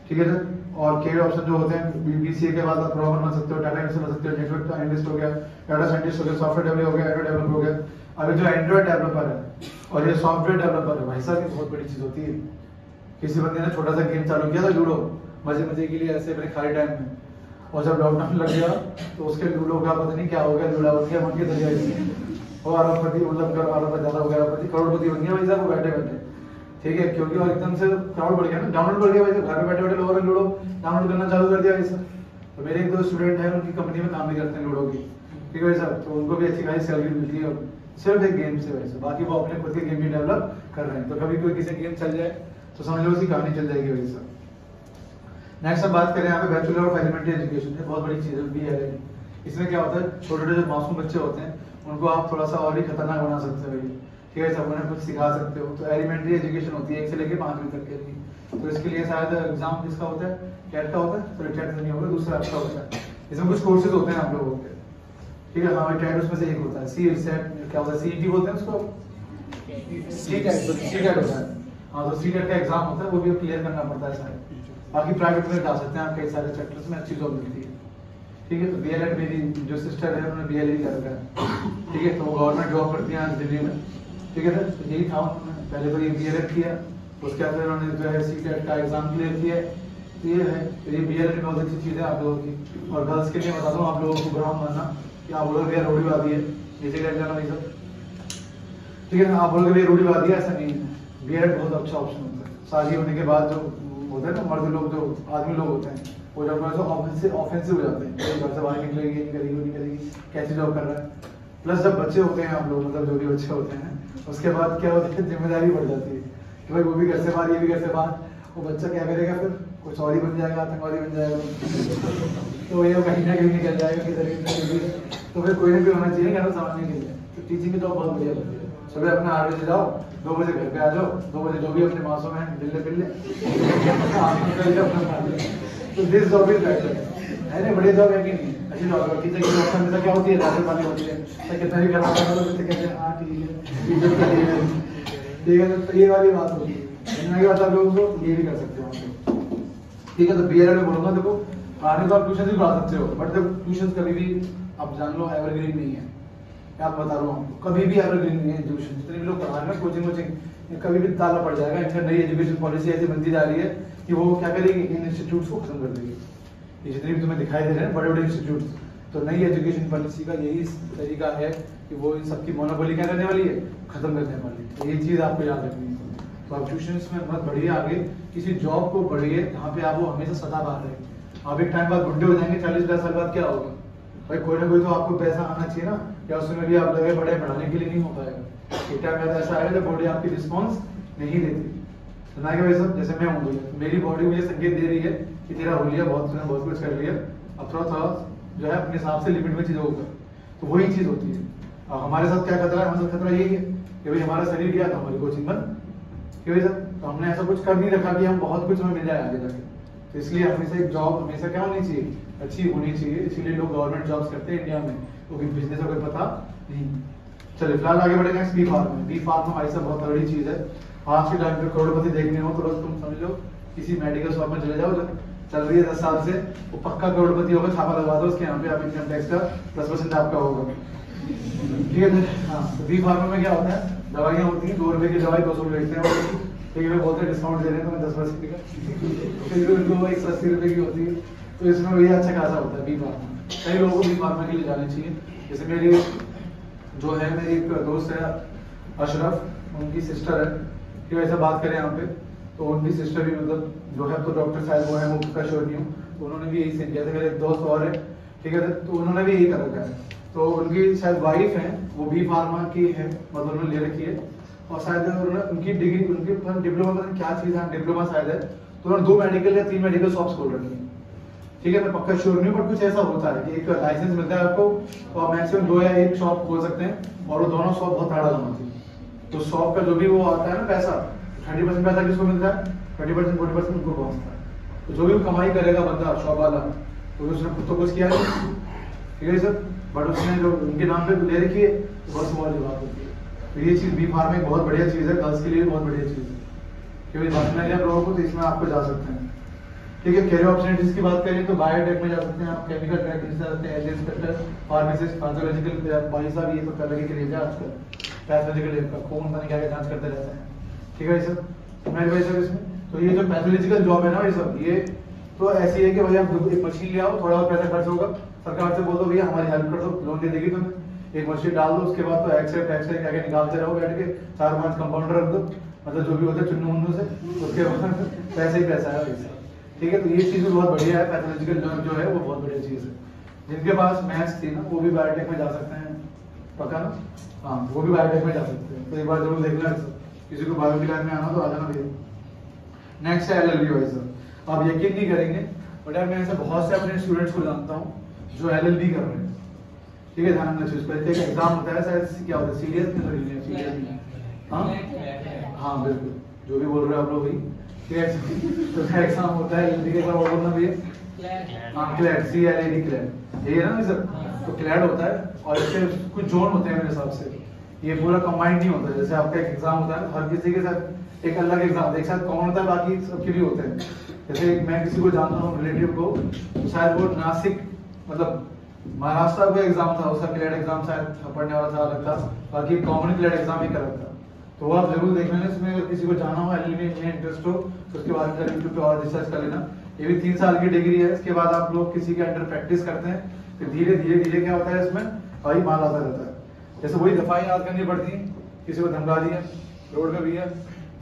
ठीक है सर। और कैरियर ऑप्शन जो होते हैं बीसीए के बाद आप प्रोग्रामर बन सकते हो, डाटा एनालिस्ट बन सकते हो, नेटवर्क एनालिस्ट हो गया, डाटा साइंटिस्ट हो गया, सॉफ्टवेयर डेवलपर हो गया, एंड्रॉइड डेवलपर हो गया। अभी जो एंड्रॉइड डेवलपर है और ये सॉफ्टवेयर डेवलपर है, भाई साहब ये बहुत बड़ी चीज होती है। किसी बंदे ने छोटा सा गेम चालू किया था लूडो, मजे मजे के लिए ऐसे अपने खाली टाइम में, और जब लॉकडाउन लग गया तो उसके लूडो का पता नहीं क्या हो गया, लूडा बन गया, बन गया दरिया में, और अरबपति मतलब अरबपति करोड़पति बन गया भाई साहब वो बैठे बैठे, ठीक है। क्योंकि और एकदम से क्राउड बढ़ गया ना, डाउनलोड बढ़ गया भाई साहब, घर में बैठे बैठे लोगों ने लूडो डाउनलोड करना चालू कर दिया भाई साहब। तो मेरे एक दो स्टूडेंट हैं, उनकी कंपनी में काम भी करते हैं लूडो की, ठीक है भाई साहब। तो उनको भी अच्छी खासी सैलरी मिलती है सिर्फ एक गेम से वैसे, बाकी वो अपने खुद के गेम भी डेवलप कर रहे हैं। तो कभी कोई किसी गेम चल जाए तो समझ लो उसकी कहानी चल जाएगी वही सब। नेक्स्ट हम बात करें यहाँ पे बैचलर ऑफ एलिमेंट्री एजुकेशन, बहुत बड़ी चीज है बीएलए। इसमें क्या होता है, छोटे छोटे जो मासूम बच्चे होते हैं उनको आप थोड़ा सा और भी खतरनाक बना सकते हो, ठीक है, सब उन्हें कुछ सिखा सकते हो। तो एलिमेंट्री एजुकेशन होती है 1 से लेकर 5वीं तक के लिए। तो इसके लिए शायद एग्जाम किसका होता है, कैट का होता है, सॉरी कैट नहीं होगा, दूसरा आपका होता है। इसमें कुछ कोर्सेज होते हैं आप लोगों के, ठीक है। हाँ कैट उसमें से एक होता है, सी सेट क्या होता है, सीईटी बोलते हैं उसको, सीटेट होता है। हाँ तो सीटेट का एग्जाम होता है, वो भी क्लियर करना पड़ता है शायद। बाकी प्राइवेट में जा सकते हैं आप, कई सारे सेक्टर्स में अच्छी जॉब मिलती है, ठीक है। तो बीएलएड मेरी जो सिस्टर है उन्होंने बीएलएड कर रखा है, ठीक है। तो वो गवर्नमेंट जॉब करती हैं आज दिल्ली में, ठीक है सर। तो यही था उन्होंने पहले तो ये बीएलएड किया, उसके बाद उन्होंने जो है सीटेट का एग्जाम क्लियर किया। तो ये है, तो ये बीएलएड बहुत अच्छी चीज़ है आप लोगों की। और गर्ल्स के लिए बता दूँ आप लोगों को ब्राह्मण मानना कि आप लोग भी रूढ़ीवादी है, नीचे लग जाना ये सब, ठीक है ना। आप लोग भी रूढ़ीवादी है ऐसा नहीं है, बीएलएड बहुत अच्छा ऑप्शन होता है। शादी होने के बाद जो होते हैं ना मर्द लोग, जो आदमी लोग होते हैं, वो जब ऑफेंसिव हो जाते हैं, घर से बाहर निकलेगी, नहीं करेगी, वो नहीं करेगी, कैसी जॉब कर रहा है। प्लस जब बच्चे होते हैं आप लोग, मतलब जो भी बच्चे होते हैं, उसके बाद क्या होता है, जिम्मेदारी बढ़ जाती है कि भाई वो भी घर से बाहर, ये भी घर से बाहर, वो बच्चा क्या करेगा फिर, कुछ और ही बन जाएगा, आतंकवादी बन जाएगा तो ये कहीं ना कहीं निकल जाएगा किधर। तो फिर कोई ना कोई होना चाहिए घर संभालने के लिए। तो टीचिंग की जॉब बहुत बढ़िया लगती है। सुबह अपना 8 बजे जाओ, 2 बजे घर पे आ जाओ, 2 बजे जो भी अपने मासूम है मिलने तो दिस जॉब इज बेटर है ना, बड़ी जॉब है कि नहीं, अच्छी जॉब है। टीचर की जॉब हमेशा क्या होती है, राशन पानी होती है, तो कितना भी खराब करो तो कहते हैं हाँ ठीक है, इज्जत का लिए ठीक है। तो ये वाली बात होती है, इतना की बात आप लोगों को ये भी कर सकते हो, ठीक है। तो बीएलएड में बोलूंगा देखो, आने तो आप ट्यूशन भी पढ़ा सकते हो, बट जब ट्यूशन कभी भी आप जान लो एवरग्रीन नहीं है, मैं आपको बता रहा हूँ, कभी भी एवरग्रीन नहीं है ट्यूशन। जितने भी लोग पढ़ा रहे हैं कोचिंग कभी भी ताला पड़ जाएगा। इनका नई एजुकेशन पॉलिसी ऐसी बनती जा रही है कि वो क्या करेगी, इन इंस्टीट्यूट्स को खत्म कर देगी। ये जितने भी तुम्हें दिखाई दे रहे हैं बड़े बड़े इंस्टीट्यूट, तो नई एजुकेशन पॉलिसी का यही तरीका है कि वो इन सबकी मोनोपोली क्या करने वाली है, खत्म करने वाली है। तो ये चीज़ आपको याद रखनी है। तो आप ट्यूशन में मत बढ़िए आगे, किसी जॉब को बढ़िए जहाँ पे आप वो हमेशा सदाबहार रहे। आप एक टाइम बाद बुढ़े हो जाएंगे, 40-50 साल बाद क्या होगा भाई, कोई ना कोई तो आपको पैसा आना चाहिए ना, या उसमें भी आप लगे बड़े पढ़ाने के लिए नहीं हो पाएगा। एक टाइम ऐसा आएगा जब बॉडी आपकी रिस्पॉन्स नहीं देती। सुना है भाई सब, जैसे मैं हूँ, मेरी बॉडी मुझे संकेत दे रही है कि तेरा हो लिया, बहुत कुछ कर लिया, अब थोड़ा थोड़ा जो है अपने हिसाब से लिमिट में चीजों को कर, तो वही चीज होती है। अब हमारे साथ क्या खतरा है, हमारे साथ खतरा यही है कि भाई हमारा शरीर गया तो हमारी कोचिंग बंद कि भाई सर, तो हमने ऐसा कुछ कर नहीं रखा कि हम बहुत कुछ हमें मिल जाए आगे जाके। तो इसलिए हमेशा एक जॉब हमेशा क्या होनी चाहिए, अच्छी होनी चाहिए। इसीलिए लोग गवर्नमेंट जॉब्स करते हैं इंडिया में, क्योंकि बिजनेस का कोई पता नहीं। चलिए फिलहाल आगे बढ़ेंगे बी फार्म में। बी फार्म हमारी सब बहुत बड़ी चीज है। आज के टाइम पे करोड़पति देखने हो तो बस तुम समझ लो किसी मेडिकल शॉप में चले जाओ, जो चल रही है 10 साल से, वो पक्का करोड़पति होगा, छापा लगवा दो उसके यहाँ पे, आप इनकम टैक्स का 10% आपका होगा। ठीक है। हाँ, तो बी फार्म में क्या होता है, दवाइयाँ होती हैं, 2 रुपए की दवाई 200 में बेचते हैं, ठीक है, बोलते हैं डिस्काउंट दे रहे हैं तुम्हें 10% का, फिर उनको 180 रुपए की होती है। तो इसमें वही अच्छा खासा होता है बी फार्म। कई लोगों को बी फार्म के लिए जाने चाहिए। जैसे मेरी जो है, मेरी एक दोस्त है अशरफ, उनकी सिस्टर है, कि वैसे बात करें यहाँ पे, तो उनकी सिस्टर भी मतलब जो है तो डॉक्टर शायद वो है, मुफ्त का श्योर नहीं हूँ, तो उन्होंने भी यही सेम किया था। मेरे एक दोस्त और है, ठीक है, तो उन्होंने भी यही कर रखा है। तो उनकी शायद वाइफ है, वो बी फार्मा की है, मतलब उन्होंने ले रखी है, और शायद उन्होंने उनकी डिग्री, उनकी डिप्लोमा में क्या चीज़ है, डिप्लोमा शायद है, तो उन्होंने 2 मेडिकल या 3 मेडिकल शॉप्स खोल रखी है। ठीक है, मैं पक्का श्योर नहीं हूँ, बट कुछ ऐसा होता है कि एक लाइसेंस मिलता है आपको, तो आप मैक्सिमम 2 या 1 शॉप खोल सकते हैं, और वो दोनों शॉप बहुत तगड़ा कमाती है। तो शॉप का जो भी वो आता है ना पैसा, 30% पैसा किसको मिलता है, 30% 40% उनको पहुंचता है। तो जो भी वो कमाई करेगा बंदा शॉप वाला, तो उसने खुद तो कुछ किया नहीं, ठीक है सर, बट उसने जो उनके नाम पे ले रखी है, बहुत सवाल की बात होती है। तो ये चीज़ बी फार्म एक बहुत बढ़िया चीज़ है, गर्ल्स के लिए बहुत बढ़िया चीज़ है, क्योंकि बांटना है लोगों को, तो इसमें आपको जा सकते हैं। ठीक है, कैरियर अपॉर्चुनिटीज की बात करें तो बायोटेक में जा सकते हैं आप, केमिकल ट्रैक में जा सकते हैं, एज इंस्पेक्टर, फार्मासिस्ट, पैथोलॉजिकल, भाई साहब ये तो अलग ही क्रेज है आजकल, पैथोलॉजिकल का खून पानी क्या क्या जांच करते रहते हैं। ठीक है सर, मैं भाई सर इसमें तो ये जो पैथोलॉजिकल जॉब है ना भाई साहब, ये तो ऐसी है कि भाई आप एक मशीन ले आओ, थोड़ा और पैसा खर्च होगा, सरकार से बोल दो भैया हमारी हेल्प कर दो, लोन दे देगी तुम्हें, एक मशीन डाल दो, उसके बाद तो एक्सरे क्या क्या निकालते रहो बैठ के, 4-5 कंपाउंडर रख दो, मतलब जो भी होता है चुन्नू मुन्नू से, उसके बाद पैसे ही पैसा है वैसे। ठीक है, तो ये चीज़ बहुत बढ़िया है, पैथोलॉजिकल जॉब जो है वो बहुत बढ़िया चीज़ है। जिनके पास मैथ्स थी ना वो भी बायोटेक में जा सकते हैं, पक्का ना, हाँ वो भी बायोटेक में जा सकते हैं, तो एक बार जरूर देखना, किसी को बायो की लाइन में आना तो आ जाना भैया। नेक्स्ट है LLB वाइज सर, आप यकीन नहीं करेंगे बट यार मैं ऐसे बहुत से अपने स्टूडेंट्स को जानता हूँ जो LLB कर रहे हैं। ठीक है, ध्यान रखना चाहिए, पहले एक एग्जाम होता है, शायद क्या होता है, सीरियस में, हाँ बिल्कुल, जो भी बोल रहे हो आप लोग वही, ठीक है, तो एग्जाम होता है LLB के बाद और बोलना भैया, हाँ क्लैड, CLAD क्लैड, यही है ना सर, तो क्लैड होता है, और इससे कुछ जोन होते हैं मेरे हिसाब से, ये पूरा कंबाइंड नहीं होता। जैसे आपका एक एग्जाम होता है, हर किसी के साथ एक अलग एग्जाम, एक साथ कौन होता है, बाकी सबके भी होते हैं। जैसे मैं किसी को जानता हूँ रिलेटिव को, तो शायद वो नासिक मतलब महाराष्ट्र का एग्जाम था, उसका क्लैड एग्जाम शायद पढ़ने वाला था, अलग था, बाकी कॉमन क्लैड एग्जाम ही कर रखा था। तो आप जरूर देख लेना, इसमें अगर किसी को जाना हो, LLB में इंटरेस्ट हो, तो उसके बाद में यूट्यूब पे और रिसर्च कर लेना। ये भी 3 साल की डिग्री है, इसके बाद आप लोग किसी के अंडर प्रैक्टिस करते हैं, फिर धीरे धीरे क्या होता है इसमें भाई माल आता रहता है। जैसे वही दफाएं याद करनी पड़ती हैं, किसी को धमका दिया रोड पे भी है,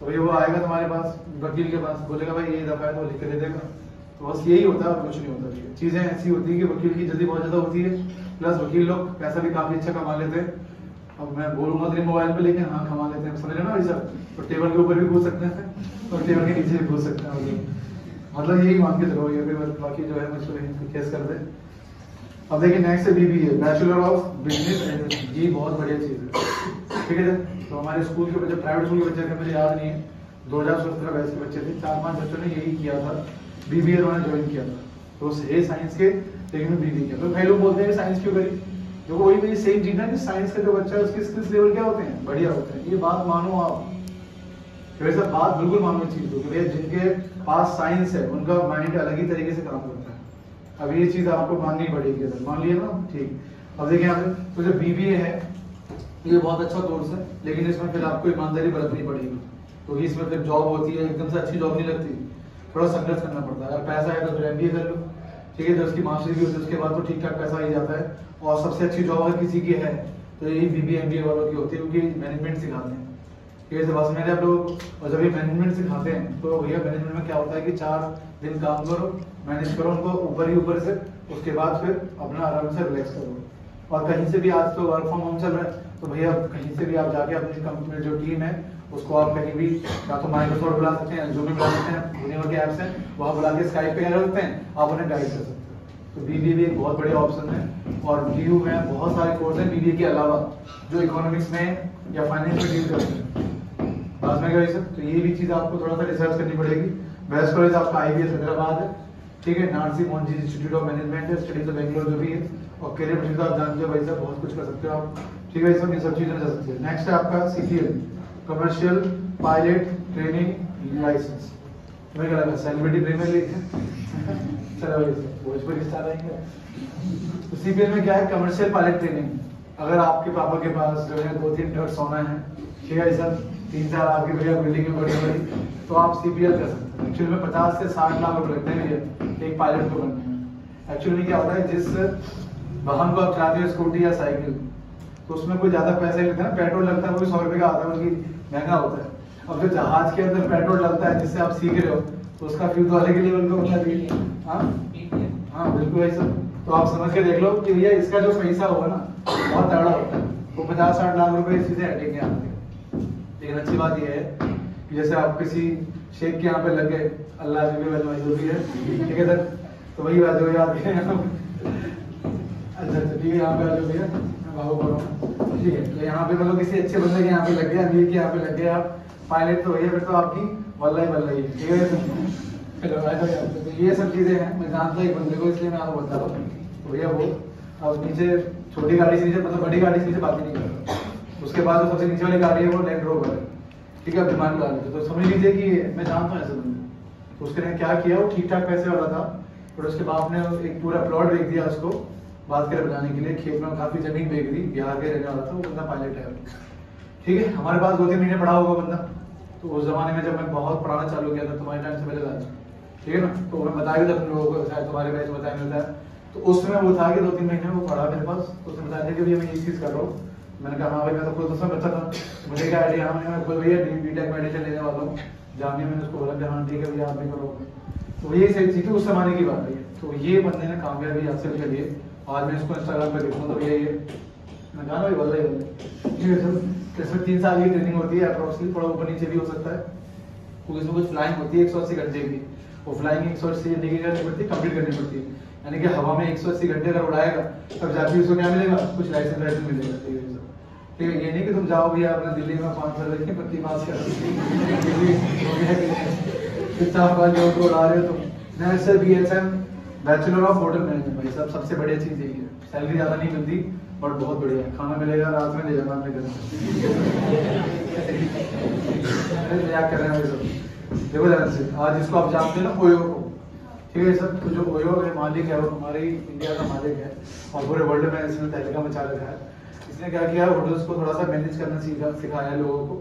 तो भाई वो आएगा तुम्हारे पास वकील के पास, बोलेगा भाई ये दफा है, तो लिख के दे देगा। तो बस यही होता है और कुछ नहीं होता। चीजें ऐसी होती है कि वकील की जल्दी बहुत ज्यादा होती है, प्लस वकील लोग पैसा भी काफी अच्छा कमा लेते हैं। अब मैं बोलूंगा तो मोबाइल पे, लेकिन हाँ कमा लेते हैं, समझ रहे ना भाई साहब, तो टेबल के ऊपर भी घूस सकते हैं और टेबल के नीचे भी घूस सकते हैं, मतलब यही मान के चलो, ये बाकी जो है मुझको केस कर दे। अब देखिए नेक्स्ट है BBA, bachelor of business administration, ये बहुत बढ़िया चीज़ है। ठीक है, तो हमारे स्कूल के बच्चे, प्राइवेट स्कूल के बच्चे थे, मुझे याद नहीं है, 2017 बैच के बच्चे थे, 4-5 बच्चों ने यही किया था, BBA उन्होंने ज्वाइन किया था। तो साइंस के, लेकिन BBA किया। तो कई लोग बोलते हैं साइंस क्यों करी, जो वही मेरी सेम चीज है कि साइंस का जो बच्चा है उसके स्किल्स लेवल क्या होते हैं, बढ़िया होते हैं। ये बात मानो आप, वैसे बात बिल्कुल मानो चीज हो, जिनके पास साइंस है उनका माइंड अलग ही तरीके से काम करता है। अब ये चीज आपको माननी पड़ेगी, मान लिया ना, ठीक। अब देखिए यहाँ पे तो जो BBA है ये बहुत अच्छा कोर्स है, लेकिन इसमें फिर आपको ईमानदारी बरतनी पड़ेगी, क्योंकि इसमें फिर जॉब होती है, एकदम से अच्छी जॉब नहीं लगती, थोड़ा संघर्ष करना पड़ता है। अगर पैसा है तो फिर MBA कर लो, ठीक है, जब उसकी मास्टरी भी होती है उसके बाद तो ठीक ठाक पैसा ही जाता है। और सबसे अच्छी जॉब अगर किसी की है तो यही BBA MBA वालों की होती है, क्योंकि मैनेजमेंट सिखाते हैं। ठीक है, बस मैंने आप लोग, और जब ये मैनेजमेंट सिखाते हैं तो भैया मैनेजमेंट में क्या होता है कि 4 दिन काम करो, मैनेज करो उनको ऊपर ही ऊपर से, उसके बाद फिर अपना आराम से रिलैक्स करो। और कहीं से भी आज तो वर्क फ्रॉम होम चल रहा है, तो भैया कहीं से भी आप जाके अपनी कंपनी में जो टीम है उसको आप कहीं भी या तो माइक्रोसॉफ्ट बुला सकते हैं, जूम में बुला सकते हैं, दुनिया भर के ऐप्स हैं वहाँ बुला के स्काइप पे कर सकते हैं, आप उन्हें गाइड कर सकते हैं। तो बीबीए भी एक बहुत बढ़िया ऑप्शन है। और डीयू में बहुत सारे कोर्स हैं बीबीए के अलावा जो इकोनॉमिक्स में या फाइनेंस में डील करते हैं। बात में क्या सर, तो ये भी चीज़ आपको थोड़ा सा रिसर्च करनी पड़ेगी। बेस्ट कॉलेज आपका IBS हैदराबाद है, ठीक है। Narsee Mohanji institute of management है, स्टडीज ऑफ बेंगलोर जो भी है, और करियर पीछे तो आप जानते हो भाई साहब बहुत कुछ कर सकते हो आप, ठीक है। सब ये सब चीज़ें जा सकती है। नेक्स्ट है आपका CPL commercial pilot training licence. तुम्हें क्या लगा सेलिब्रिटी प्रीमियर लीग है? चलो भाई भोजपुरी स्टार आएंगे। तो CPL में क्या है, कमर्शियल पायलट ट्रेनिंग। अगर आपके पापा के पास जो है 2-3 ट्रक सोना है, ठीक है सर, 3-4 आपकी भैया बिल्डिंग में बड़ी बड़ी, तो आप CPL कर सकते हैं। एक्चुअली में 50 से 60 लाख रुपए लगते हैं भैया एक पायलट को बनने में। एक्चुअली में क्या होता है, जिस वाहन को आप चलाते हो स्कूटी या साइकिल, तो उसमें कोई ज्यादा पैसे नहीं लगता ना, पेट्रोल लगता है वो भी 100 रुपए का आता है, बल्कि महंगा होता है। अब जो जहाज के अंदर पेट्रोल लगता है जिससे आप सीख रहे हो, तो उसका फ्यूल तो अलग ही लेवल का होता है। हाँ बिल्कुल भाई सर। तो आप समझ के देख लो कि भैया इसका जो पैसा होगा ना बहुत तगड़ा होता है, वो 50-60 लाख रुपए सीधे हटेंगे आपके। लेकिन अच्छी बात यह है कि जैसे आप किसी शेख के यहाँ पे लग गए, अल्लाह जो भी है, ठीक है सर, तो वही बात हो याद है। अच्छा ठीक है, यहाँ पे आ जाओ भैया, मैं बाबू बोल रहा हूँ, ठीक है। तो यहाँ पे मतलब किसी अच्छे बंदे के यहाँ पे लग गया, अमीर के यहाँ पे लग गए आप, पायलट तो भैया फिर तो आपकी वल्ला ही, ठीक है। तो ये सब चीजें हैं, मैं जानता हूँ एक बंदे को, इसलिए मैं आपको बता रहा हूँ। भैया वो अब नीचे छोटी गाड़ी से नीचे, मतलब बड़ी गाड़ी से नीचे बात नहीं करता। उसके बाद जो सबसे नीचे वाली गाड़ी है वो लैंड रोवर है, ठीक है। दिमाग लगा लीजिए, तो समझ लीजिए कि मैं जानता हूँ ऐसे बंदे। तो उसने क्या किया, वो ठीक ठाक पैसे वाला था, और उसके बाप ने एक पूरा प्लॉट बेच दिया उसको बात कर बनाने के लिए। खेत में काफी जमीन बेच दी, बिहार के रहने वाला था वो बंदा, पायलट है, ठीक है। हमारे पास 2-3 महीने पढ़ा होगा बंदा। तो उस जमाने में जब मैं बहुत पढ़ाना चालू किया था, तुम्हारे टाइम से पहले था, ठीक है ना, तो मैं बताया था तुम लोगों को, शायद तुम्हारे बैच बताया मिलता है। तो उसमें वो था कि 2-3 महीने वो पढ़ा मेरे पास, तो उसने बताया था कि भैया मैं ये चीज़ कर रहा हूँ। मैंने कहा हाँ भाई, मैं तो खुद उसमें बच्चा था, मुझे क्या आइडिया, हाँ मैं खुद भैया BTech मेडिसिन लेने वाला हूँ जामिया। मैंने उसको बोला कि हाँ ठीक है भैया आप भी करो। तो ये सही चीज़ थी उस जमाने की बात है। तो ये बंदे ने कामयाबी हासिल करी है। आज मैं इसको इंस्टाग्राम पर देखूँ तो भैया ये मैं कहा भाई बोल ठीक है सर। इसमें 3 साल की ट्रेनिंग होती है अप्रोक्सीमेटली, थोड़ा ऊपर नीचे भी हो सकता है, क्योंकि इसमें कुछ फ्लाइंग होती है 180 घंटे की। वो फ्लाइंग 180 घंटे की करनी पड़ती है, कंप्लीट करनी पड़ती है। यानी कि हवा में 180 घंटे अगर उड़ाएगा तब जाके उसको क्या मिलेगा, कुछ लाइसेंस मिलेगा, ठीक है। ये नहीं कि तुम जाओ भैया अपने दिल्ली में 5 साल रखिए पत्ती पास कर उड़ा रहे हो तुम। नेक्स्ट है BHM bachelor of hotel management. भाई साहब सबसे बढ़िया चीज यही है, सैलरी ज्यादा नहीं मिलती और बहुत बढ़िया खाना मिलेगा, रात में ले जाना अपने घर। मजाक कर रहे हैं भाई सब। देखो ध्यान से, आज जिसको आप जानते हैं ना ओयो को, ठीक है सर, तो जो ओयो के मालिक है वो हमारे इंडिया का मालिक है और पूरे वर्ल्ड में इसने तहलका मचा रखा है। इसने क्या किया, होटल्स को थोड़ा सा मैनेज करना सिखाया है लोगों को।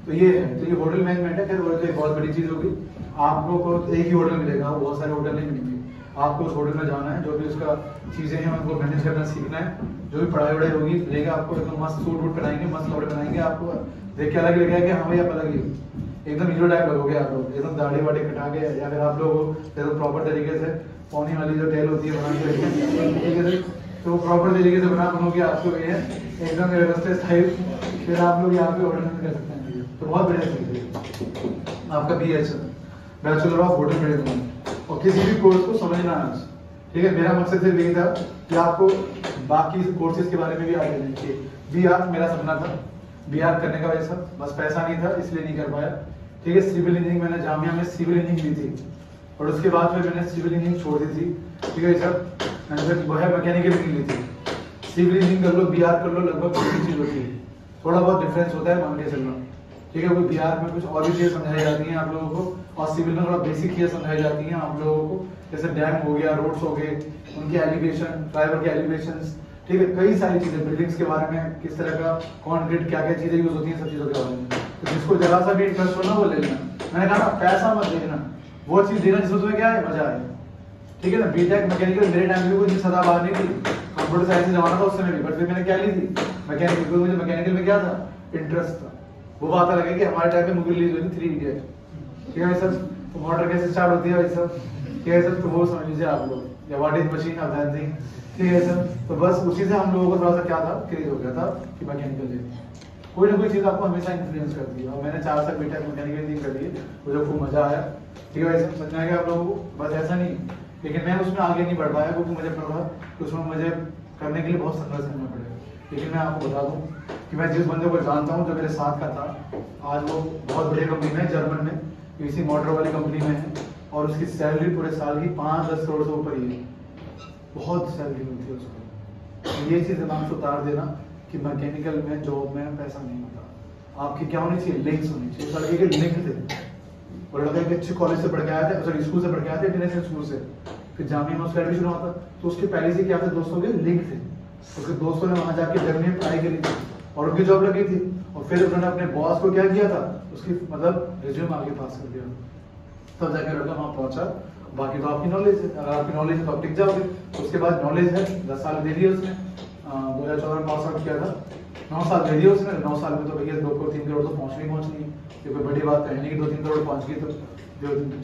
तो ये है, तो ये होटल मैनेजमेंट है। फिर वो तो एक बहुत बड़ी चीज होगी, आप लोगों को एक ही होटल मिलेगा, बहुत सारे होटल नहीं मिलेंगे। आपको उस होटल में जाना है, जो भी उसका चीजें हैं उनको मैनेज करना सीखना है। जो भी पढ़ाई वढ़ाई होगी लेगा आपको, एकदम मस्त सूट वूट पहनाएंगे, मस्त कपड़े पहनाएंगे, आपको देख के अलग लगेगा कि हाँ भाई आप अलग ही हो, एकदम हीरो टाइप लगोगे आप लोग, एकदम दाढ़ी वाड़ी कटा के, या फिर आप लोग एकदम प्रॉपर तरीके से पौनी वाली जो टेल होती है बना के रखेंगे, तो प्रॉपर तरीके से बनोगे आपको ये एकदम व्यवस्थित स्टाइल। फिर आप लोग यहाँ पे होटल में कर सकते हैं। तो बहुत बढ़िया चीज है आपका BHM bachelor of hotel management. और किसी भी कोर्स को समझना है, ठीक है। मेरा मकसद सिर्फ यही था कि आपको बाकी कोर्सेज के बारे में भी आगे देना चाहिए। BR मेरा सपना था, BR करने का वैसा, बस पैसा नहीं था इसलिए नहीं कर पाया, ठीक है। सिविल इंजीनियरिंग मैंने जामिया में सिविल इंजीनियरिंग ली थी और उसके बाद फिर मैंने सिविल इंजीनियरिंग छोड़ दी थी, ठीक है सर। मैंने फिर वो है मैकेनिकल इंजीनियरिंग ली थी। सिविल इंजीनियरिंग कर लो, BR कर लो, लगभग एक ही चीज होती है, थोड़ा बहुत डिफरेंस होता है, मान के चलना, ठीक है। वो BR में कुछ और भी चीजें समझाई जाती हैं आप लोगों को, और सिविल में थोड़ा बेसिक चीजें समझाई जाती हैं आप लोगों को, जैसे डैम हो गया, रोड्स हो गए, उनके एलिवेशन, ड्राइवर के एलिवेशंस, ठीक है। कई सारी चीजें, बिल्डिंग्स के बारे में, किस तरह का कॉन्क्रीट क्या क्या चीजें यूज होती हैं, सब चीजों के बारे में। तो जिसको जरा सा भी इंटरेस्ट हो ना वो ले लेना। मैंने कहा ना पैसा मत देखना, वो चीज देना जिसमें तुम्हें क्या है मजा आए, ठीक है ना। BTech मैकेनिकल मेरे टाइम में कोई सदाबहार नहीं थी, कंप्यूटर साइंस से जमाना था उस समय भी, बट फिर मैंने क्या ली थी मैकेनिकल। मुझे मैकेनिकल में क्या था, इंटरेस्ट था। वो बात अलग है कि हमारे टाइम में मूवी रिलीज हुई थी 3 इडियट, ठीक है सर। तो मोटर कैसे स्टार्ट होती है भाई सब, ठीक है सर। तो वो समझ लीजिए आप लोग, या what is machine of dancing, ठीक है सर। तो बस उसी से हम लोगों को थोड़ा सा क्या था, क्रेज हो गया था कि मैकेनिकल लेते हैं। कोई ना कोई चीज़ आपको हमेशा इन्फ्लुएंस करती है, और मैंने 4 साल बीटेक मैकेनिकल इंजीनियरिंग करी है, मुझे खूब मजा आया, ठीक है वैसे समझ में आएगा आप लोगों को। बस ऐसा नहीं, लेकिन मैं उसमें आगे नहीं बढ़ पाया क्योंकि मुझे पड़ा कि उसमें मुझे करने के लिए बहुत संघर्ष करना पड़ेगा। लेकिन मैं आपको बता दूं कि मैं जिस बंदे को जानता हूं जो मेरे साथ का था, आज वो बहुत बढ़िया कंपनी में, जर्मन में किसी मोटर वाली कंपनी में है, और उसकी सैलरी पूरे साल की 5-10 करोड़ से ऊपर ही है, बहुत सैलरी मिलती है उसको। तो ये चीज़ दिमाग से उतार देना कि मैकेनिकल में जॉब में पैसा नहीं होता। आपकी क्या होनी चाहिए, लिंक्स होनी चाहिए। लड़के के लिंक थे, और लड़का एक अच्छे कॉलेज से पढ़ के आया था, सॉरी स्कूल से पढ़ के आया था, इंटरनेशनल स्कूल से, फिर जामिया में उसका एडमिशन हुआ था, तो उसके पहले से क्या थे, दोस्तों के लिंक थे, उसके दोस्तों ने वहां जाके जर्मनी में पढ़ाई करी थी और उनकी जॉब लगी थी, और फिर उन्होंने अपने बॉस को क्या किया था, उसकी मतलब रिज्यूम आगे पास कर दिया, तब जाके लड़का वहां पहुंचा। बाकी तो आपकी नॉलेज है, अगर आपकी नॉलेज है तो आप टिक जाओगे। उसके बाद नॉलेज है, 10 साल दे दिए उसने, 2014 में पास आउट किया था, 9 साल दे दिए उसने। 9 साल में तो भैया 2 करोड़ 3 करोड़ तो पहुंचनी है, ये कोई बड़ी बात है नहीं कि 2-3 करोड़ पहुंच गई, तो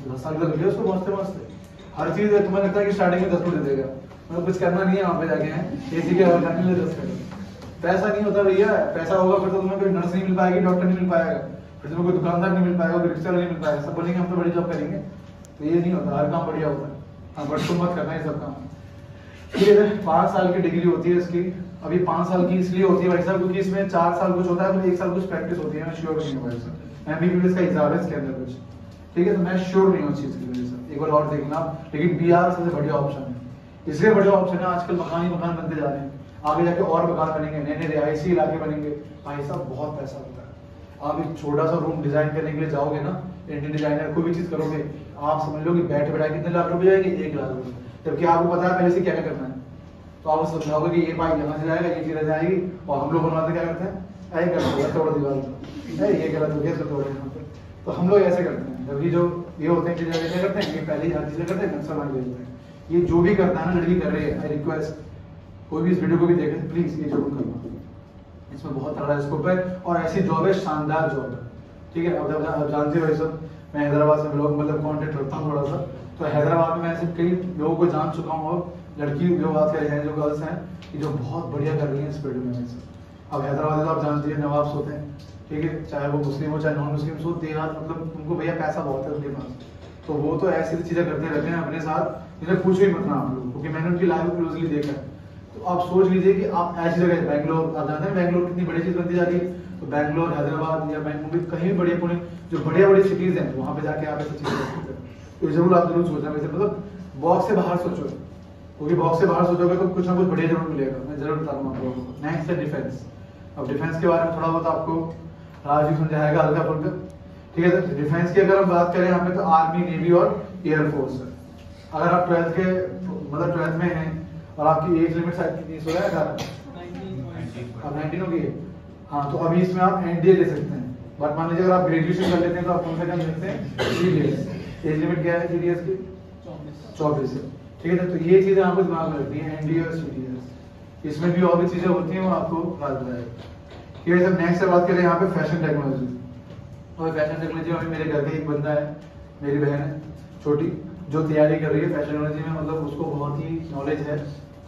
10 साल तो लगे उसको पहुंचते पहुंचते। हर चीज है, तुम्हें लगता है कि स्टार्टिंग में 10 करोड़ दे देगा, मतलब कुछ करना नहीं है, वहां पे जाके हैं एसी के और जाने ले 10 करोड़। पैसा नहीं होता भैया, पैसा होगा फिर तो तुम्हें कोई नर्स नहीं मिल पाएगी, डॉक्टर नहीं मिल पाएगा, फिर तुम्हें कोई दुकानदार नहीं मिल पाएगा, कोई रिक्शा नहीं मिल पाएगा, सब बोलेंगे हम तो बड़ी जॉब करेंगे, तो ये नहीं होता, हर काम बढ़िया होता है। हाँ बट तुम मत करना ये सब काम, ठीक है। 5 साल की डिग्री होती है इसकी, अभी 5 साल की इसलिए होती है भाई साहब क्योंकि इसमें 4 साल कुछ होता है, तो 1 साल कुछ प्रैक्टिस होती है, मैं श्योर नहीं हूँ भाई साहब, एमबीबीएस का एग्जाम है इसके अंदर कुछ, ठीक है, तो मैं श्योर नहीं हूँ उस चीज की वजह से, एक बार और देखना। लेकिन बीआर सबसे बढ़िया ऑप्शन है, इसलिए बढ़िया ऑप्शन है, आजकल मकान ही मकान बनते जा रहे हैं, आगे जाके और मकान बनेंगे, नए नए रिहायशी इलाके बनेंगे, भाई साहब बहुत पैसा होता है। आप एक छोटा सा रूम डिजाइन करने के लिए जाओगे ना, इंटीरियर डिजाइनर कोई भी चीज करोगे, आप समझ लो कि बैठे बैठे कितने लाख रुपए जाएंगे, 1 लाख रुपए, जबकि आपको पता है पहले से क्या क्या करना है, तो आप समझाओगे कि ये पाइप यहाँ से जाएगा, ये चीज जाएगी, और हम लोग बनवाते क्या करते हैं, ऐसे करते हैं तोड़ दीवार, ये गलत हो गया इसको तोड़े यहाँ पे, तो हम लोग ऐसे करते हैं। जबकि जो ये होते हैं कि क्या करते हैं, ये पहले ही हर चीजें करते हैं, नक्शा बना भेजते हैं। ये जो भी करता है ना लड़की कर रही है, आई रिक्वेस्ट कोई भी इस वीडियो को भी देखे प्लीज ये जरूर करना, इसमें बहुत तगड़ा स्कोप है, और ऐसी जॉब है, शानदार जॉब है, ठीक है। अब जानते हो सब, मैं हैदराबाद से लोग मतलब कॉन्टेक्ट रखता हूँ थोड़ा सा, तो हैदराबाद में ऐसे कई लोगों को जान चुका हूँ, और लड़की जो बात कर रहे हैं, जो गर्ल्स हैं कि जो बहुत बढ़िया कर रही है इस फील्ड में। अब हैदराबाद तो आप जानते हैं नवाब्स होते हैं, ठीक है, चाहे वो मुस्लिम हो चाहे नॉन मुस्लिम हो, देहात मतलब उनको भैया पैसा बहुत है उनके पास, तो वो तो ऐसी चीजें करते रहते हैं अपने साथ, जिन्हें पूछ ही मत ना आप लोग, क्योंकि मैंने उनकी लाइफ क्लोजली देखा है। तो आप सोच लीजिए कि आप ऐसी जगह, बैंगलोर, आप जानते हैं बैंगलोर कितनी बड़ी चीज बनती जा रही है, तो बैंगलोर, हैदराबाद या मुंबई, कहीं भी बड़े पुणे, जो बढ़िया बड़ी सिटीज हैं, वहां पे जाके आप ऐसी चीजें कर सकते हैं। तो जरूर आप जरूर सोचना, वैसे मतलब बॉक्स से बाहर सोचो, क्योंकि बॉक्स से बाहर सोचोगे तो कुछ ना कुछ बढ़िया जरूर मिलेगा, मैं जरूर बताऊंगा आप लोगों को। नेक्स्ट है डिफेंस। अब डिफेंस के बारे में थोड़ा बहुत आपको राज समझाएगा हल्का फुल्का, ठीक है सर। डिफेंस की अगर हम बात करें यहाँ पे, तो आर्मी, नेवी और एयरफोर्स है। अगर आप 12th के मतलब 12th में हैं और आपकी एज लिमिट शायद कितनी, 16 अब 19 हो गई है, हाँ, तो अभी इसमें आप एनडीए ले सकते हैं। बट मान लीजिए अगर आप ग्रेजुएशन कर लेते हैं तो आप कौन सा कर सकते हैं, जीडीएस। एज लिमिट क्या है जीडीएस की, 24 है, ठीक है। तो ये चीजें आपको दिमाग में रखनी है, एनडीए और सीडीएस, इसमें भी और भी चीजें होती हैं, वो आपको राज बताएगा, ठीक है सर। नेक्स्ट से बात करें यहाँ पे फैशन टेक्नोलॉजी, और फैशन टेक्नोलॉजी में मेरे घर के एक बंदा है, मेरी बहन है छोटी, जो तैयारी कर रही है फैशन टेक्नोलॉजी में, मतलब उसको बहुत ही नॉलेज है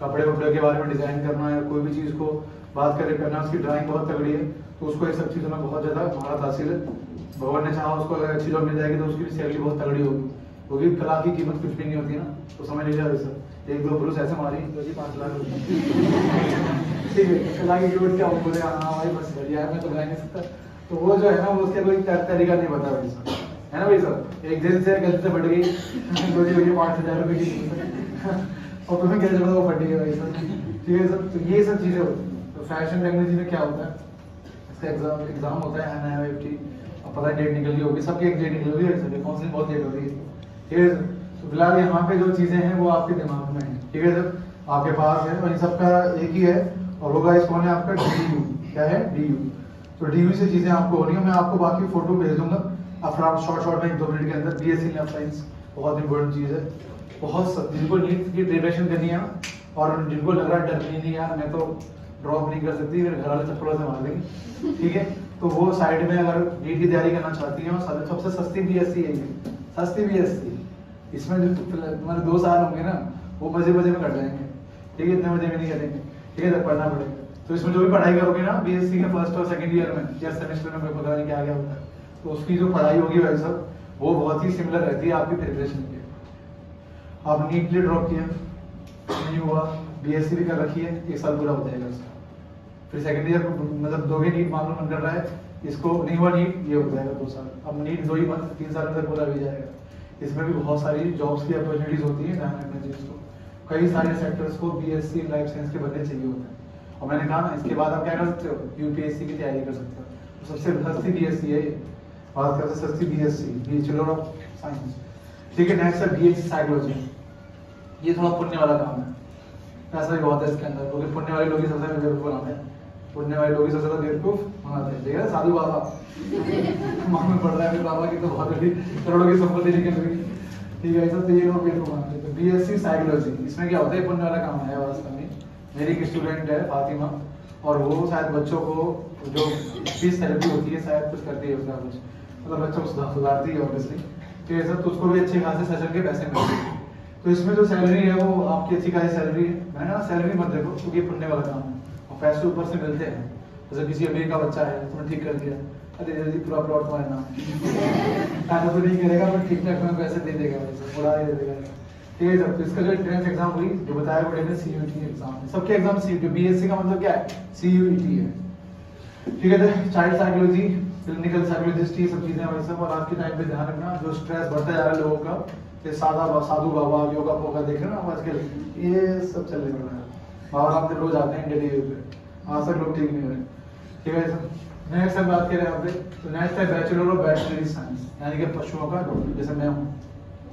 कपड़े वपड़े के बारे में, डिजाइन करना है, कोई भी चीज को बात करे करना, उसकी ड्राइंग बहुत तगड़ी है, तो उसको ये सब चीजों में बहुत ज्यादा महारत हासिल है। भगवान ने चाहा उसको अगर अच्छी जॉब मिल जाएगी तो उसकी भी सैलरी बहुत तगड़ी होगी, क्योंकि कला की कीमत कुछ भी नहीं होती ना, तो समझ लीजिए सर, 1-2 ब्रूस ऐसे मारी तो जी 5 लाख रुपये, ठीक है। कला की कीमत क्या हो, बोले हाँ भाई बस बढ़िया है, मैं तो गा नहीं सकता, तो वो जो है ना, वो उसके कोई तरीका नहीं बता भाई साहब, है ना भाई साहब। एक दिन से गलती से बढ़ गई 5,000 रुपये की, और तुम्हें क्या जरूरत, वो फटी है भाई साहब, ठीक है सर। तो ये सब चीजें होती हैं। तो फैशन टेक्नोलॉजी में क्या होता है, इसका एग्जाम होता है NIFT, अब पता है डेट निकल गई होगी, सबकी एक डेट निकल गई है, काउंसलिंग बहुत लेट हो रही है, ठीक है सर। तो फिलहाल यहाँ पे जो चीजें हैं वो आपके दिमाग में है, ठीक है सर, आपके पास है, और इन सबका एक ही है, और होगा इस कौन है आपका DU, क्या है DU। तो DU से चीजें आपको हो रही है, मैं आपको बाकी फोटो भेज दूंगा, अब फिर आप शॉर्ट में 2 मिनट के अंदर। BSc लैब साइंस बहुत इंपॉर्टेंट चीज है, बहुत सब जिनको नीट की प्रिपरेशन करनी है ना, और जिनको लग रहा है डर नहीं यार मैं तो ड्रॉप नहीं कर सकती, मेरे घर वाले चप्पलों से मार देंगे, ठीक है, तो वो साइड में अगर नीट की तैयारी करना चाहती हैं, और सबसे सस्ती BSc है, सस्ती BSc, इसमें जो तुम्हारे 2 साल होंगे ना, वो मजे मजे में कर जाएंगे, ठीक है, इतने मजे में नहीं करेंगे, ठीक है, जब पढ़ना पड़ेगा। तो इसमें जो भी पढ़ाई करोगे ना बीएससी के फर्स्ट और सेकंड ईयर में या सेमेस्टर में, पता नहीं क्या क्या होता है, तो उसकी जो पढ़ाई होगी भाई साहब वो बहुत ही सिमिलर रहती है आपकी प्रिपरेशन की। आप नीट के लिए ड्रॉप किया, नहीं हुआ, बीएससी भी कर रखी है, 1 साल पूरा हो जाएगा उसका, फिर सेकंड ईयर मतलब 2 नीट मान लो मन कर रहा है, इसको नहीं हुआ नीट, ये हो जाएगा 2 साल, अब नीट 2 ही बंद, 3 साल में पूरा भी जाएगा। इसमें भी बहुत सारी जॉब्स की अपॉर्चुनिटीज होती है, ध्यान रखना चाहिए इसको। कई सारे सेक्टर्स को बीएससी लाइफ साइंस के बंदे चाहिए होते हैं, और मैंने कहा ना इसके बाद आप क्या कर सकते हो, यूपीएससी की तैयारी कर सकते हो। तो सबसे सस्ती बीएससी है ये, बात करते सस्ती बीएससी, बैचलर ऑफ साइंस, ठीक है। नेक्स्ट है बीएससी साइकोलॉजी, ये थोड़ा पुण्य वाला काम है, पैसा भी बहुत है इसके अंदर, क्योंकि पुण्य वाले लोग ही सबसे बेवकूफ बनाते हैं, पुण्य वाले लोग ही सबसे ज्यादा बेवकूफ बनाते हैं। देखा साधु बाबा मांग में पड़ रहा है मेरे बाबा की तो बहुत बड़ी करोड़ों की संपत्ति निकल रही, ठीक है, तो ये लोग बेवकूफ बनाते हैं। तो बीएससी साइकोलॉजी, इसमें क्या होता है, पुण्य वाला काम है वास्तव में। मेरी एक स्टूडेंट है फातिमा, और वो शायद बच्चों को जो फीस थेरेपी होती है शायद कुछ करती है उसका कुछ, मतलब बच्चों को सुधारती है ऑब्वियसली, तो ये सब तो उसको भी अच्छे खासे सेशन के पैसे मिलते हैं। तो इसमें जो सैलरी है वो आपकी अच्छी खासी सैलरी है, मैंने कहा सैलरी मत देखो क्योंकि पुण्य वाला काम है, और पैसे ऊपर से मिलते हैं। जैसे किसी अमीर का बच्चा है तुमने ठीक कर दिया, अरे जल्दी पूरा प्लॉट तुम्हारे नाम, पैसा तो नहीं करेगा बट ठीक ठाक में पैसे दे देगा, वैसे उड़ा दे देगा, ठीक है। जब इसका जो एंट्रेंस एग्जाम हुई जो बताया वो मैंने सीयूईटी एग्जाम है, सबके एग्जाम सीयूईटी, बीएससी का मतलब क्या है, सीयूईटी है, ठीक है। चाइल्ड साइकोलॉजी, क्लिनिकल साइकोलॉजिस्ट, ये सब चीजें भाई सब। और आज के टाइम पे ध्यान रखना, जो स्ट्रेस बढ़ता जा रहा है लोगों का, ये साधु बाबा योगा फोगा देख रहे हो ना आजकल, ये सब चल रहा है, बाबा रामदेव रोज आते हैं डेली पे, आज तक लोग ठीक नहीं हो रहे, ठीक है सर। नेक्स्ट हम बात करें यहाँ पे, तो नेक्स्ट है बैचलर ऑफ वेटरनरी साइंस, यानी कि पशुओं का डॉक्टर, जैसे मैं हूँ,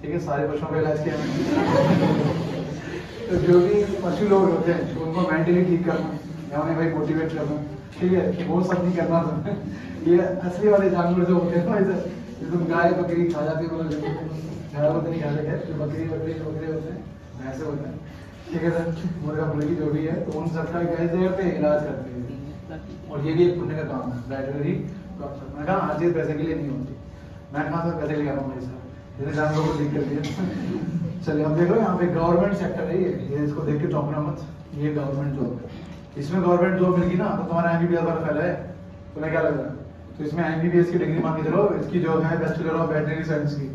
ठीक है, सारे पशुओं का इलाज किया मैंने। तो जो भी पशु लोग होते हैं तो उनको मेंटली ठीक करना या उन्हें भाई मोटिवेट करना, ठीक है, वो सब नहीं करना था। ये असली वाले जानवर जो होते हैं ना, जैसे गाय बकरी खा जाती है, जानवर तो नहीं खा जाते, जो बकरी होते हैं, भैंसे होते हैं, ठीक है सर, मुर्गा मुर्गी जो भी है, तो उन सबका कैसे करते हैं, इलाज करते हैं, और ये भी एक पुण्य का काम है, वेटरनरी डॉक्टर। मैंने कहा हर चीज पैसे के लिए नहीं होती, मैं कहा था पैसे के लिए भाई साहब, जैसे जानवरों को ठीक कर दिया। चलिए अब देखो यहाँ पे गवर्नमेंट सेक्टर है ये इसको देख के चौंकना मत, ये गवर्नमेंट जॉब है, इसमें गवर्नमेंट जॉब मिलेगी ना तो तुम्हारा एमबीबीएस वाला फैला है, तुम्हें क्या लग रहा है, तो इसमें एमबीबीएस की डिग्री मान के चलो, इसकी जो है बैचलर ऑफ वेटरनरी साइंस की,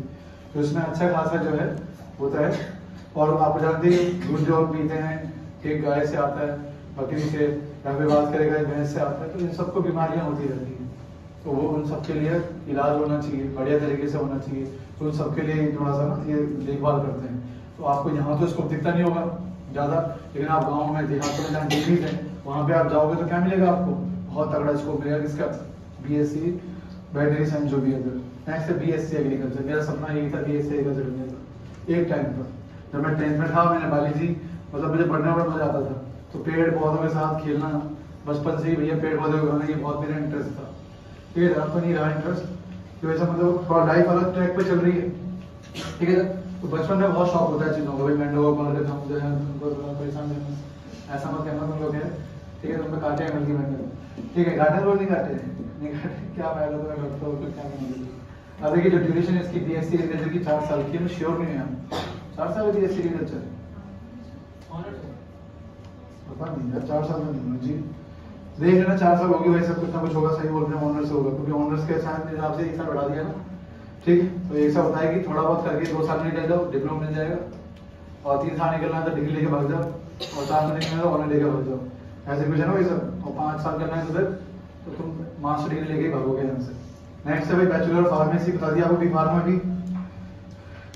तो इसमें अच्छा खासा जो है होता है। और आप जानते हैं दूध जो हम पीते हैं, एक गाय से आता है, बकरी से, या फिर बात करेगा भैंस से आता है, तो इन सबको बीमारियां होती रहती हैं, तो वो उन सबके लिए इलाज होना चाहिए, बढ़िया तरीके से होना चाहिए, तो उन सबके लिए थोड़ा सा ना ये देखभाल करते हैं। तो आपको यहाँ तो इसको दिखता नहीं होगा ज़्यादा, लेकिन आप गाँव में देहातों में जहाँ डिग्रीज है वहाँ पे आप जाओगे तो क्या मिलेगा आपको, बहुत तगड़ा स्कोप मिलेगा किसका, बीएससी वेटरनरी साइंस जो भी है। नेक्स्ट है बीएससी एग्रीकल्चर, मेरा सपना यही था बीएससी एग्रीकल्चर करने का एक टाइम पर, जब मैं 10th में था, मैंने बायोलॉजी मतलब मुझे पढ़ने में मजा आता था, तो पेड़ पौधों के साथ खेलना बचपन से ही, भैया पेड़ पौधे उगाना ये बहुत मेरा इंटरेस्ट था, ठीक है, अब तो नहीं रहा इंटरेस्ट, तो वैसा मतलब थोड़ा लाइफ अलग ट्रैक पे चल रही है, ठीक है। तो बचपन में बहुत शौक होता है चीज़ों का, भाई मैं लोगों को मार देता हूँ, जो है उनको परेशान करना, ऐसा मत करना तुम लोग है, ठीक है, तुम काटे हैं बल्कि मैंने, ठीक है, काटे लोग नहीं काटे, क्या फायदा तुम्हें करता हो, क्या करना। अब देखिए जो ड्यूरेशन है इसकी बीएससी एग्रीकल्चर की 4 साल की, मैं श्योर नहीं है 4 साल बीएससी एग्रीकल्चर पता नहीं यार, 4 साल में नहीं जी, देख लेना 4 साल होगी भाई, सब कुछ ना कुछ होगा, सही बोल रहे हैं, ऑनर्स होगा, क्योंकि ऑनर्स के हिसाब से 1 साल बढ़ा दिया ना, ठीक, तो 1 साल होता है कि थोड़ा बहुत करके 2 साल में निकल जाओ, डिप्लोमा मिल जाएगा, और 3 साल निकलना है तो डिग्री लेके भाग जाओ, और 4 साल निकलना है तो ऑनर लेके भाग जाओ, ऐसे कुछ है ना भाई सब, और 5 साल करना है तो फिर तो तुम मास्टर डिग्री लेके भागोगे यहाँ से। नेक्स्ट है भाई बैचलर फार्मेसी, बता दिया आपको, बी फार्मा भी,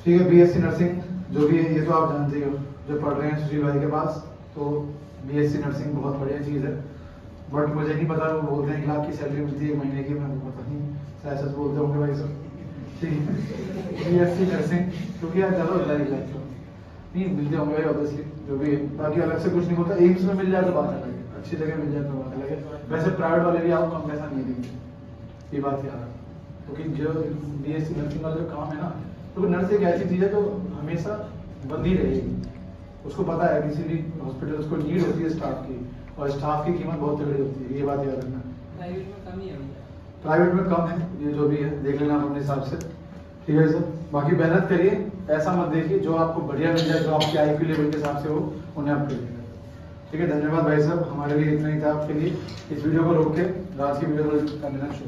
ठीक है। बीएससी नर्सिंग जो भी है ये तो आप जानते हो, जो पढ़ रहे हैं सुशील भाई के पास, तो बीएससी नर्सिंग बहुत बढ़िया चीज़ है, बट मुझे नहीं पता, वो बोलते हैं 1 लाख की सैलरी मिलती है महीने की, मैं पता नहीं शायद सच बोलते होंगे भाई सब, ठीक है। बीएससी नर्सिंग क्योंकि यार ज़्यादा होता है 1 लाख नहीं मिलते होंगे भाई ऑब्वियसली, जो भी है, बाकी अलग से कुछ नहीं होता, एम्स में मिल जाए तो बात अलग है, अच्छी जगह मिल जाए तो बात अलग है, वैसे प्राइवेट वाले भी आपको कम पैसा नहीं देंगे, ये बात याद है, क्योंकि जो बीएससी नर्सिंग वाला जो काम है ना, तो नर्स एक ऐसी चीज़ है जो हमेशा बंदी रहेगी, उसको पता है किसी भी हॉस्पिटल उसको नीड होती है स्टाफ की, और स्टाफ की कीमत बहुत तगड़ी होती है, ये बात याद रखना। प्राइवेट में कम ही है, प्राइवेट में कम है, ये जो भी है देख लेना आप अपने हिसाब से, ठीक है सर। बाकी मेहनत करिए, ऐसा मत देखिए, जो आपको बढ़िया मिल जाए, जो आपके IQ लेवल के हिसाब से हो, उन्हें आप करिएगा। ठीक है, धन्यवाद भाई साहब, हमारे लिए इतना ही था आपके लिए। इस वीडियो को रोक के रात की वीडियो को कर लेना शुरू।